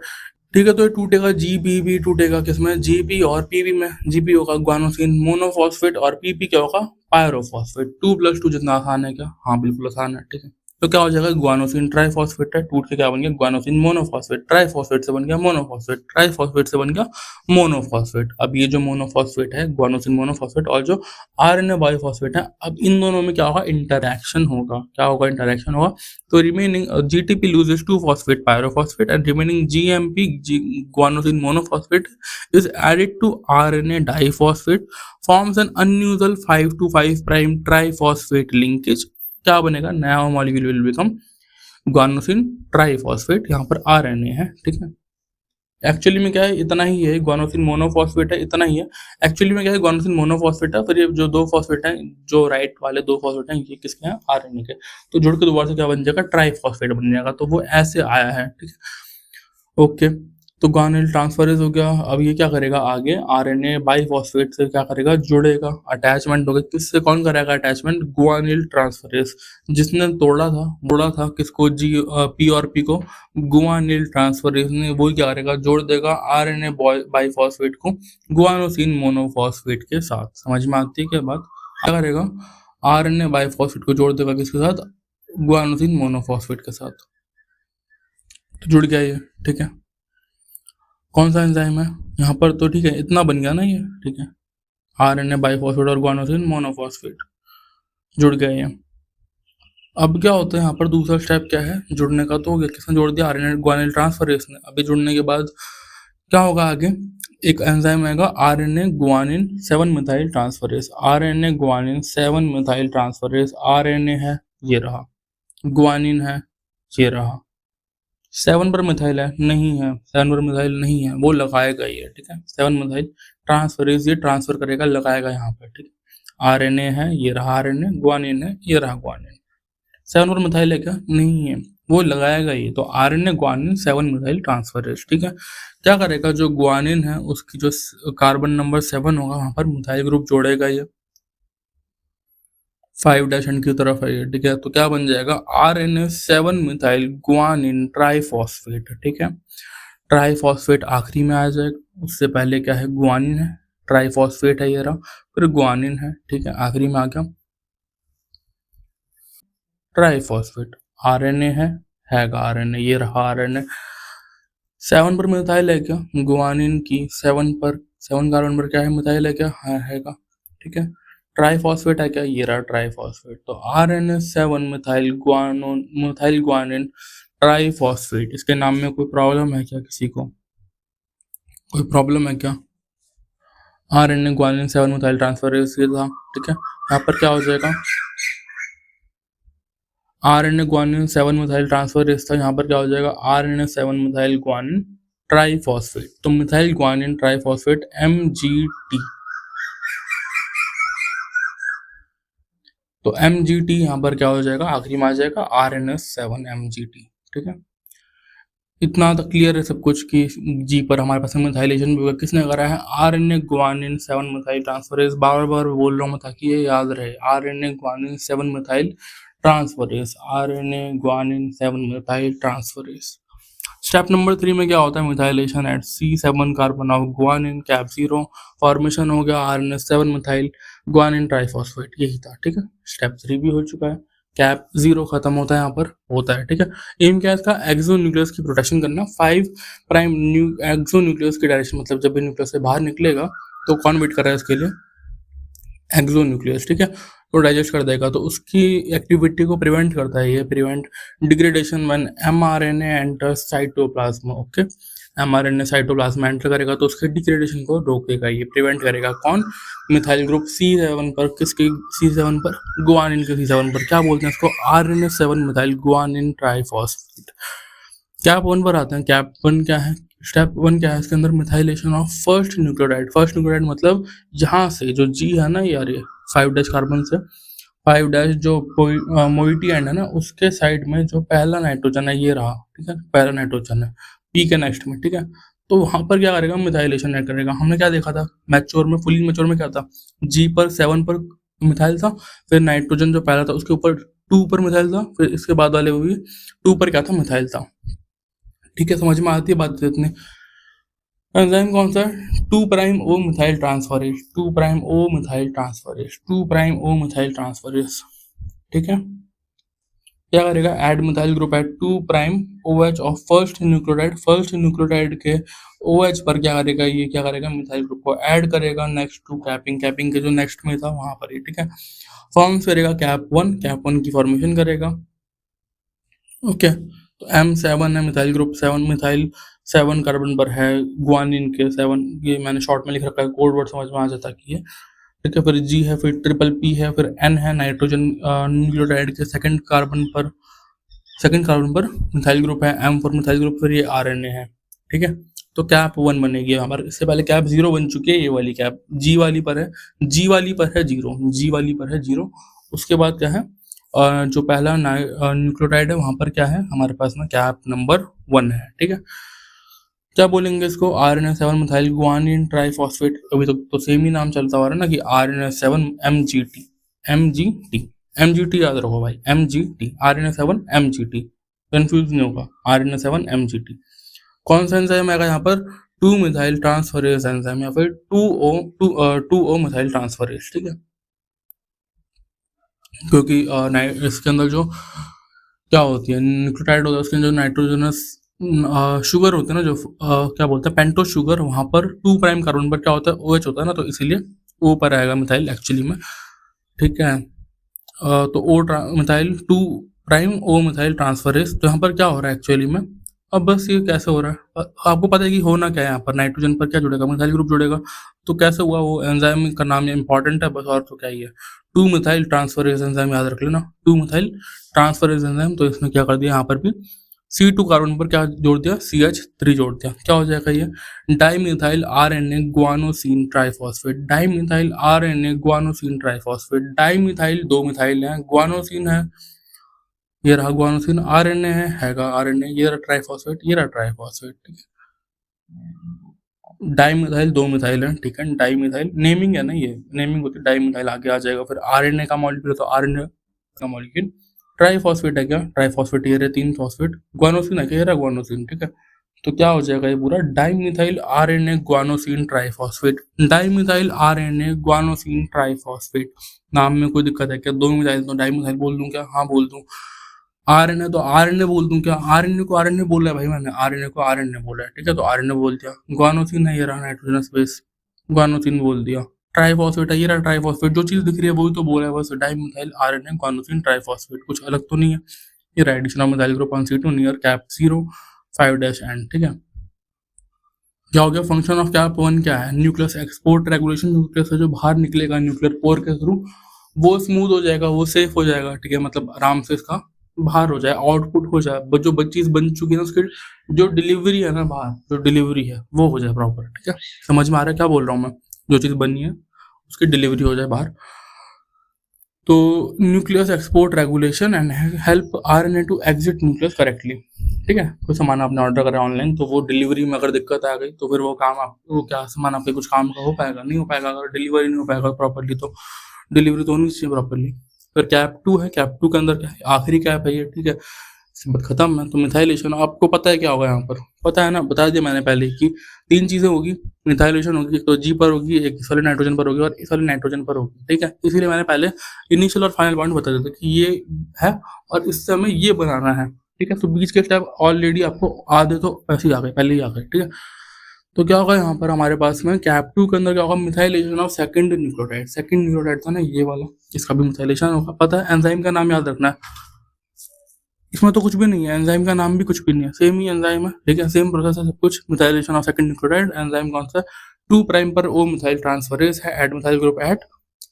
ठीक है। तो ये टूटेगा, जीबी भी टूटेगा, किसमें, जीबी और पीबी में। जीबी होगा ग्वानोसिन मोनोफॉस्फेट और पीपी क्या होगा, पायरोफॉस्फेट। 2+2 जितना आसान है क्या, हाँ बिल्कुल आसान है, ठीक है। तो क्या हो जाएगा, ग्वानोसिन ट्राइफॉस्फेट है, टूट के क्या बन गया, ग्वानोसिन मोनोफॉस्फेट, ट्राइफॉस्फेट से बन गया मोनोफॉस्फेट, ट्राइफॉस्फेट से बन गया मोनोफॉस्फेट। अब ये जो मोनोफॉस्फेट है, ग्वानोसिन मोनोफॉस्फेट, और जो आरएनए बायोफॉस्फेट है, अब इन दोनों में क्या होगा, इंटरैक्शन होगा, क्या होगा, इंटरैक्शन होगा। तो remaining GTP loses 2 phosphate pyrophosphate and remaining GMP guanosine monophosphate is added to RNA diphosphate, forms an unusual 5 to 5 prime triphosphate linkage। क्या बनेगा, नया molecule will become guanosine triphosphate, यहाँ पर आरएनए है, ठीक है। एक्चुअली में क्या है, इतना ही है, ग्वानोसिन मोनोफॉस्फेट है, इतना ही है। एक्चुअली में क्या है, ग्वानोसिन मोनोफॉस्फेट है, फिर ये जो 2 फॉस्फेट हैं, जो राइट वाले 2 फॉस्फेट हैं, ये किसके हैं, आरएनए के। तो जुड़ के दोबारा से क्या बन जाएगा, ट्राइफॉस्फेट बन जाएगा। तो वो ऐसे आया है, ठीक है, ओके। तो ग्वानिल ट्रांसफरेज हो गया। अब ये क्या करेगा आगे, आरएनए बाइफॉस्फेट से क्या करेगा, जुड़ेगा, अटैचमेंट होगा, किससे, कौन करेगा अटैचमेंट, ग्वानिल ट्रांसफरेज, जिसने तोड़ा था किसको, पी और पी को, गुआनिल ट्रांसफरेज ने वो क्या करेगा, जोड़ देगा आरएनए बाइफॉस्फेट को गुआनोसिन मोनोफॉस्फेट के साथ। समझ में आती है क्या बात, क्या करेगा, आरएनए बाइफॉस्फेट को जोड़ देगा किसके साथ, गुआनोसिन मोनोफॉस्फेट के साथ। तो जुड़ गया ये, ठीक है। कौन सा एंजाइम है यहाँ पर, तो ठीक है, इतना बन गया ना ये, ठीक है, आरएनए बाइफॉस्फेट और गुआनोसिन मोनोफॉस्फेट जुड़ गए ये। अब क्या होता है यहाँ पर, दूसरा स्टेप क्या है, जुड़ने का, तो हो गया, किसने जोड़ दिया, आरएनए ग्वानिल ट्रांसफरेज ने। अभी जुड़ने के बाद क्या होगा आगे, एक एंजाइम आएगा, RNA guanine 7 methyl transferase, RNA guanine 7 methyl transferase, RNA है ये रहा, ग्वानिन है ये रहा, 7 पर मिथाइल है, नहीं है, 7 पर मिथाइल नहीं है, वो लगाएगा ये, ठीक है। 7 मिथाइल ट्रांसफरेज ये ट्रांसफर करेगा, लगाएगा यहाँ पर, ठीक है। आरएनए है ये रहा, आरएनए ग्वानिन है ये रहा, ग्वानिन। 7 पर मिथाइल है क्या, नहीं है, वो लगाएगा ये। तो आरएनए ग्वानिन 7 मिथाइल ट्रांसफरेज, ठीक है। क्या करेगा, जो ग्वानिन है उसकी जो कार्बन नंबर 7 होगा वहां पर मिथाइल ग्रुप जोड़ेगा ये, 5 डैश एंड की तरफ है ये, ठीक है। तो क्या बन जाएगा, RNA 7 मिथाइल गुआनिन ट्राइफॉस्फेट, ठीक है। ट्राइफॉस्फेट आखिरी में आ जाएगा, उससे पहले क्या है, गुआनिन है, ट्राइफॉस्फेट है ये रहा, फिर गुआनिन है, ठीक है, आखिरी में आ गया ट्राइफॉस्फेट। RNA हैगा RNA, ये रहा RNA। 7 पर मिथाइल है क्या, गुआनिन की 7 कार्बन पर क्या है, मिथाइल है क्या, हाँ हैगा, ठीक है। ट्राइफॉस्फेट है क्या, ये रहा ट्राइफॉस्फेट। तो RNA 7 मिथाइल गुआनिन ट्राइफॉस्फेट, इसके नाम में कोई प्रॉब्लम है क्या, किसी को कोई प्रॉब्लम है क्या? RNA गुआनिन 7 मिथाइल ट्रांसफरेज ये था, ठीक है। यहाँ पर क्या हो जाएगा, RNA गुआनिन 7 मिथाइल ट्रांसफरेज था, यहाँ पर क्या हो जाएगा, RNA 7 मिथाइल गुआनिन ट्राइफॉस्फेट। तो मिथाइल गुआनिन ट्राइफॉस्फेट MGT, तो MGT यहाँ पर क्या हो जाएगा, आखिरी में आ जाएगा RNA 7 MGT, ठीक है। इतना तो क्लियर है सब कुछ कि जी पर हमारे पास मिथाइलेशन भी होगा, किसने करा है, RNA गुआनिन 7 मिथाइल ट्रांसफरेज। बार बार बोल रहा हूँ ताकि ये याद रहे, RNA guanine 7 methyl transferase, RNA guanine 7 methyl transferase. Step number 3 में क्या होता है, methylation at C7 carbon of guanine cap 0, formation हो गया RNA 7 मिथाइल गुआनिन ट्राइफॉस्फेट, यही था, ठीक है। स्टेप 3 भी हो चुका है, कैप 0 खत्म होता है, यहाँ पर होता है, ठीक है। एम क्या है इसका, एक्सोन्यूक्लियस की प्रोटेक्शन करना, 5 प्राइम एक्सोन्यूक्लियस की डायरेक्शन, मतलब जब भी न्यूक्लियस से बाहर निकलेगा तो कौन वेट कर रहा है इसके लिए, एक्सोन्यूक्लियस, ठीक है। तो डाइजेस्ट कर देगा, तो उसकी एक्टिविटी को प्रिवेंट करता है ये, prevent degradation when mRNA enters cytoplasm, okay. mRNA cytoplasm enter करेगा तो उसके डिग्रेडेशन को रोकेगा, ये प्रिवेंट करेगा, कौन, मिथाइल ग्रुप C7 पर, किसके C7 पर, गुआनिन के C7 पर, क्या बोलते हैं इसको, RNA 7 methyl guanine triphosphate. Cap 1 पर आते हैं, कैप 1 क्या है, स्टेप 1 क्या है इसके अंदर, methylation of first nucleotide. First nucleotide मतलब यहाँ से जो G है ना यार, ये 5 डैश कार्बन से 5 डैश जो मोइटी एंड है ना, उसके साइड में जो पहला नाइट्रोजन है ये रहा, ठीक है, पहला नाइट्रोजन है P के नेक्स्ट में, ठीक है। तो वहाँ पर क्या करेगा, मिथाइलेशन ऐड करेगा। हमने क्या देखा था मैच्योर में, फुली मैच्योर में क्या था, G पर 7 पर मिथाइल था, फिर नाइट्रोजन जो पहला था उसके ऊपर 2 पर मिथाइल था, फिर इसके बाद वाले वो भी 2 पर क्या था, मिथाइल था, ठीक है। समझ में आती है बात इतनी। एंजाइम कौन सा है, 2 prime O methyl transferase, 2 prime O methyl transferase, 2 prime O methyl transferase, ठीक है। क्या करेगा, add methyl group at 2 prime OH of first nucleotide, first nucleotide के OH पर क्या करेगा, ये क्या करेगा, मिथाइल ग्रुप को ऐड करेगा नेक्स्ट टू कैपिंग, कैपिंग के जो नेक्स्ट में था वहां पर ही, ठीक है। फॉर्म्स करेगा कैप 1 की फॉर्मेशन करेगा, ओके। तो M7 है, मिथाइल ग्रुप 7 मिथाइल 7 कार्बन पर है, गुआनिन के 7, ये मैंने शॉर्ट में लिख रखा है, कोड वर्ड समझ में आ जाता कि ये, ठीक है। फिर G है, फिर ट्रिपल P है, फिर N है, नाइट्रोजन न्यूक्लियोटाइड के सेकंड कार्बन पर मिथाइल ग्रुप है, M फॉर मिथाइल ग्रुप, फिर ये RNA है, ठीक है। तो कैप 1 बनेगी यहाँ पर, इससे पहले कैप 0 बन चुकी है, ये वाली कैप G वाली पर है, G वाली पर है 0, G वाली पर है 0। उसके बाद क्या है, जो पहला न्यूक्लियोटाइड है वहां पर क्या है हमारे पास में, कैप नंबर 1 है, ठीक है। क्या बोलेंगे इसको, RNA 7 मिथाइल गुआनिन ट्राइफॉस्फेट। अभी तो सेम ही नाम चलता आ रहा है ना कि RNA 7 MGT, MGT, MGT याद रखो भाई, MGT, RNA 7 MGT, कंफ्यूज नहीं होगा, RNA 7 MGT। कौन सा एंजाइम आएगा यहाँ पर, 2 मिथाइल ट्रांसफरेज एंजाइम, या फिर 2O मिथाइल ट्रांसफरेज, ठीक है। क्योंकि इसके अंदर जो क्या होती है, न्यूक्लियोटाइड होता है, उसके अंदर जो नाइट्रोजनस शुगर होते हैं ना, जो क्या बोलते हैं, पेंटोस शुगर, वहाँ पर 2 प्राइम कार्बन पर क्या होता है, OH होता है ना, तो इसीलिए O पर आएगा मिथाइल एक्चुअली में, ठीक है। तो methyl 2 prime O methyl transferase. तो यहाँ पर क्या हो रहा है एक्चुअली में, अब बस ये कैसे हो रहा है, आपको पता है कि होना क्या है, यहाँ पर नाइट्रोजन पर क्या जुड़ेगा, मिथाइल ग्रुप जुड़ेगा। तो कैसे हुआ, वो एंजाइम का नाम इंपॉर्टेंट है बस, और तो क्या ही है, 2 मिथाइल ट्रांसफरेज एंजाइम, याद रख लेना, 2 मिथाइल ट्रांसफरेज एंजाइम। तो इसने क्या कर दिया, यहाँ पर भी C2 कार्बन पर क्या जोड़ दिया, CH3 जोड़ दिया, क्या हो जाएगा ये, dimethyl RNA guanosine triphosphate, dimethyl RNA guanosine triphosphate, dimethyl 2 methyl है, गुआनोसिन है, ये रहा गुआनोसिन, RNA हैगा RNA, ये रहा ट्राइफॉस्फेट, ये रहा ट्राइफॉस्फेट, ठीक है। डाई मिथाइल 2 मिथाइल है, ठीक है, डाई मिथाइल नेमिंग है ना, ये नेमिंग होती है, डाई मिथाइल आगे आ जाएगा। फिर आरएनए का मॉलिक्यूल है तो आरएनए का मॉलिक्यूल। ट्राईफॉस्फेट है क्या, ट्राईफॉस्फेट ये रहे 3 फॉस्फेट। ग्वानोसिन है क्या, ये रहा ग्वानोसिन, ठीक है। तो क्या हो जाएगा ये पूरा, dimethyl RNA guanosine triphosphate, dimethyl RNA guanosine triphosphate. नाम में कोई दिक्कत है क्या, 2 मिथाइल तो डाईमिथाइल बोल दूं क्या, हाँ बोल दूं। आरएनए तो आरएनए बोल दूं क्या, आरएनए को आरएनए बोला है भाई मैंने, आरएनए को आरएनए बोला है, ठीक है, तो आरएनए बोल दिया। ग्वानोसिन है ये रहा नाइट्रोजनस बेस, ग्वानोसिन बोल दिया। ट्राईफॉस्फेट है ये रहा ट्राईफॉस्फेट, जो चीज दिख रही है वही तो बोला है बस, डाईमिथाइल आरएनए ग्वानोसिन ट्राईफॉस्फेट, कुछ अलग तो नहीं है। ये रहा addition of methyl group on C2 near cap 0 5' ठीक है। क्या हो गया, फंक्शन ऑफ कैप 1 क्या है, न्यूक्लियस एक्सपोर्ट रेगुलेशन, न्यूक्लियस से जो बाहर निकलेगा न्यूक्लियर पोर के थ्रू वो स्मूथ हो जाएगा, वो सेफ हो जाएगा, ठीक है, मतलब आराम से इसका बाहर हो जाए, आउटपुट हो जाए, जो चीज बन चुकी है ना उसकी जो डिलीवरी है ना बाहर, जो डिलीवरी है वो हो जाए प्रॉपर, ठीक है। समझ में आ रहा है क्या बोल रहा हूँ मैं, जो चीज बनी है उसकी डिलीवरी हो जाए बाहर। तो nucleus export regulation and help RNA to exit nucleus correctly, ठीक है। कोई सामान आपने ऑर्डर करा ऑनलाइन तो वो डिलीवरी में अगर दिक्कत आ गई तो फिर वो काम आप, वो क्या सामान आपके कुछ काम का हो पाएगा, नहीं हो पाएगा, अगर डिलीवरी नहीं हो पाएगा प्रॉपरली तो डिलीवरी तो होनी चाहिए प्रॉपरली। फिर कैप 2 है, कैप 2 के अंदर क्या है, आखिरी कैप है ये, ठीक है, बात खत्म है। तो मिथाइलेशन आपको पता है क्या होगा यहाँ पर, पता है ना, बता दिया मैंने पहले कि 3 चीजें होगी, मिथाइलेशन होगी, एक तो जी पर होगी, एक इस वाले नाइट्रोजन पर होगी और इस वाले नाइट्रोजन पर होगी, ठीक है। इसीलिए मैंने पहले इनिशियल और फाइनल पॉइंट बता दिया था कि ये है और इससे हमें ये बनाना है, ठीक है। तो बीच के स्टेप ऑलरेडी आपको आधे तो ऐसे ही आ गए, पहले ही आ गए, ठीक है। तो क्या होगा यहाँ पर हमारे पास में कैप 2 के अंदर क्या होगा, methylation of second nucleotide, second nucleotide था ना ये वाला, इसका भी मिथाइलेशन होगा, पता है। एंजाइम का नाम याद रखना है, इसमें तो कुछ भी नहीं है, एंजाइम का नाम भी कुछ भी नहीं है, सेम ही एंजाइम है, ठीक है, सेम प्रोसेस है सब कुछ। Methylation of second nucleotide, enzyme कौन सा, 2 प्राइम पर ओ मिथाइल ट्रांसफरेज है, add methyl group at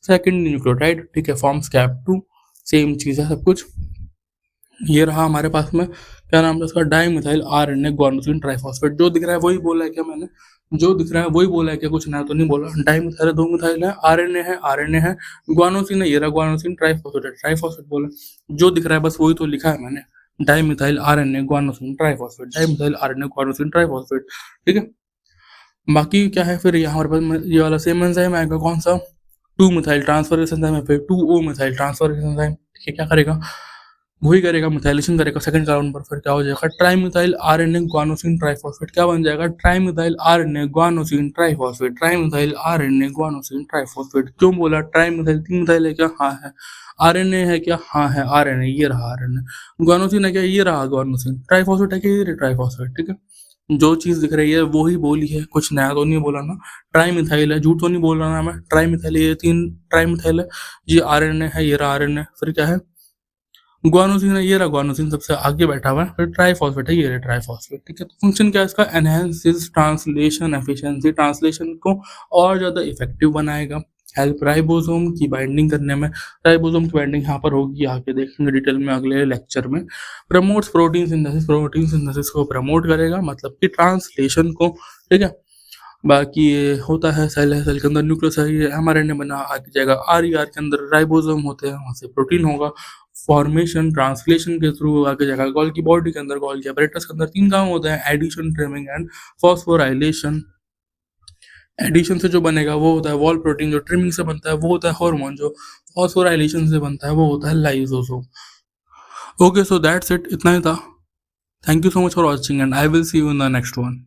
second nucleotide, ठीक है, फॉर्म्स कैप 2, सेम चीज है सब कुछ। ये रहा हमारे पास में क्या नाम है इसका, di methyl RNA guanosine triphosphate. जो दिख रहा है वही बोला है क्या मैंने, जो दिख रहा है वही बोला है क्या, कुछ नया तो नहीं बोला। डाई मिथाइल 2 मिथाइल है, आरएनए है, ग्वानोसिन है, ये रहा ग्वानोसिन ट्राइफॉस्फेट, ट्राइफॉस्फेट बोला, जो दिख रहा है बस वही तो लिखा है मैंने, di methyl RNA guanosine triphosphate, di methyl RNA guanosine triphosphate, ठीक है। बाकी क्या है फिर यहाँ हमारे पास ये वाला सेम एंजाइम आएगा, कौन सा, 2 मिथाइल ट्रांसफरेज एंजाइम है, फिर 2 ओ मिथाइल ट्रांसफरेज एंजाइम, ठीक है, क्या करेगा, वही करेगा, मिथाइलेशन करेगा सेकंड कार्बन पर, फिर क्या हो जाएगा, ट्राईमिथाइल आरएनए ग्वानोसिन ट्राइफॉस्फेट, क्या बन जाएगा, trimethyl RNA guanosine triphosphate, trimethyl RNA guanosine triphosphate. क्यों बोला ट्राईमिथाइल, 3 मिथाइल है क्या, हाँ है। आरएनए है क्या, हाँ है, आरएनए ये रहा आरएनए। ग्वानोसिन है क्या, ये रहा ग्वानोसिन। ट्राइफॉस्फेट है क्या, ये रहा ट्राइफॉस्फेट, ठीक है। जो चीज दिख रही है वो ही बोली है, कुछ नया तो नहीं बोला ना। ट्राईमिथाइल है, झूठ तो नहीं बोल रहा ना मैं, ट्राईमिथाइल ये 3 ट्राईमिथाइल है, ये आरएनए है, ये रहा आरएनए, फिर क्या है, ग्वानोसिन है, ये रहा ग्वानोसिन सबसे आगे बैठा हुआ है, फिर ट्राइफॉस्फेट है, ये रहा ट्राइफॉस्फेट, ठीक है। तो फंक्शन क्या है इसका, एनहेंसेस ट्रांसलेशन एफिशिएंसी, ट्रांसलेशन को और ज्यादा इफेक्टिव बनाएगा, हेल्प राइबोसोम की बाइंडिंग करने में, राइबोसोम की बाइंडिंग यहाँ पर होगी, आगे देखेंगे डिटेल में अगले लेक्चर में। Promotes protein synthesis, protein synthesis को प्रमोट करेगा, मतलब कि ट्रांसलेशन को, ठीक है। बाकी ये होता है सेल है, सेल के अंदर न्यूक्लियस है, ये एमआरएनए बना, आगे जाएगा आरईआर के अंदर राइबोसोम होते हैं, वहाँ से प्रोटीन होगा, फॉर्मेशन ट्रांसलेशन के थ्रू आगे जाएगा गोल्गी बॉडी के अंदर, गोल्गी apparatus के अंदर 3 काम होते हैं, addition, trimming and phosphorylation. Addition से जो बनेगा वो होता है वॉल प्रोटीन, जो ट्रिमिंग से बनता है वो होता है हार्मोन, जो फॉस्फोराइलेशन से बनता है वो होता है lysosome. Okay, so that's it, इतना ही था। Thank you so much for watching and I will see you in the next one.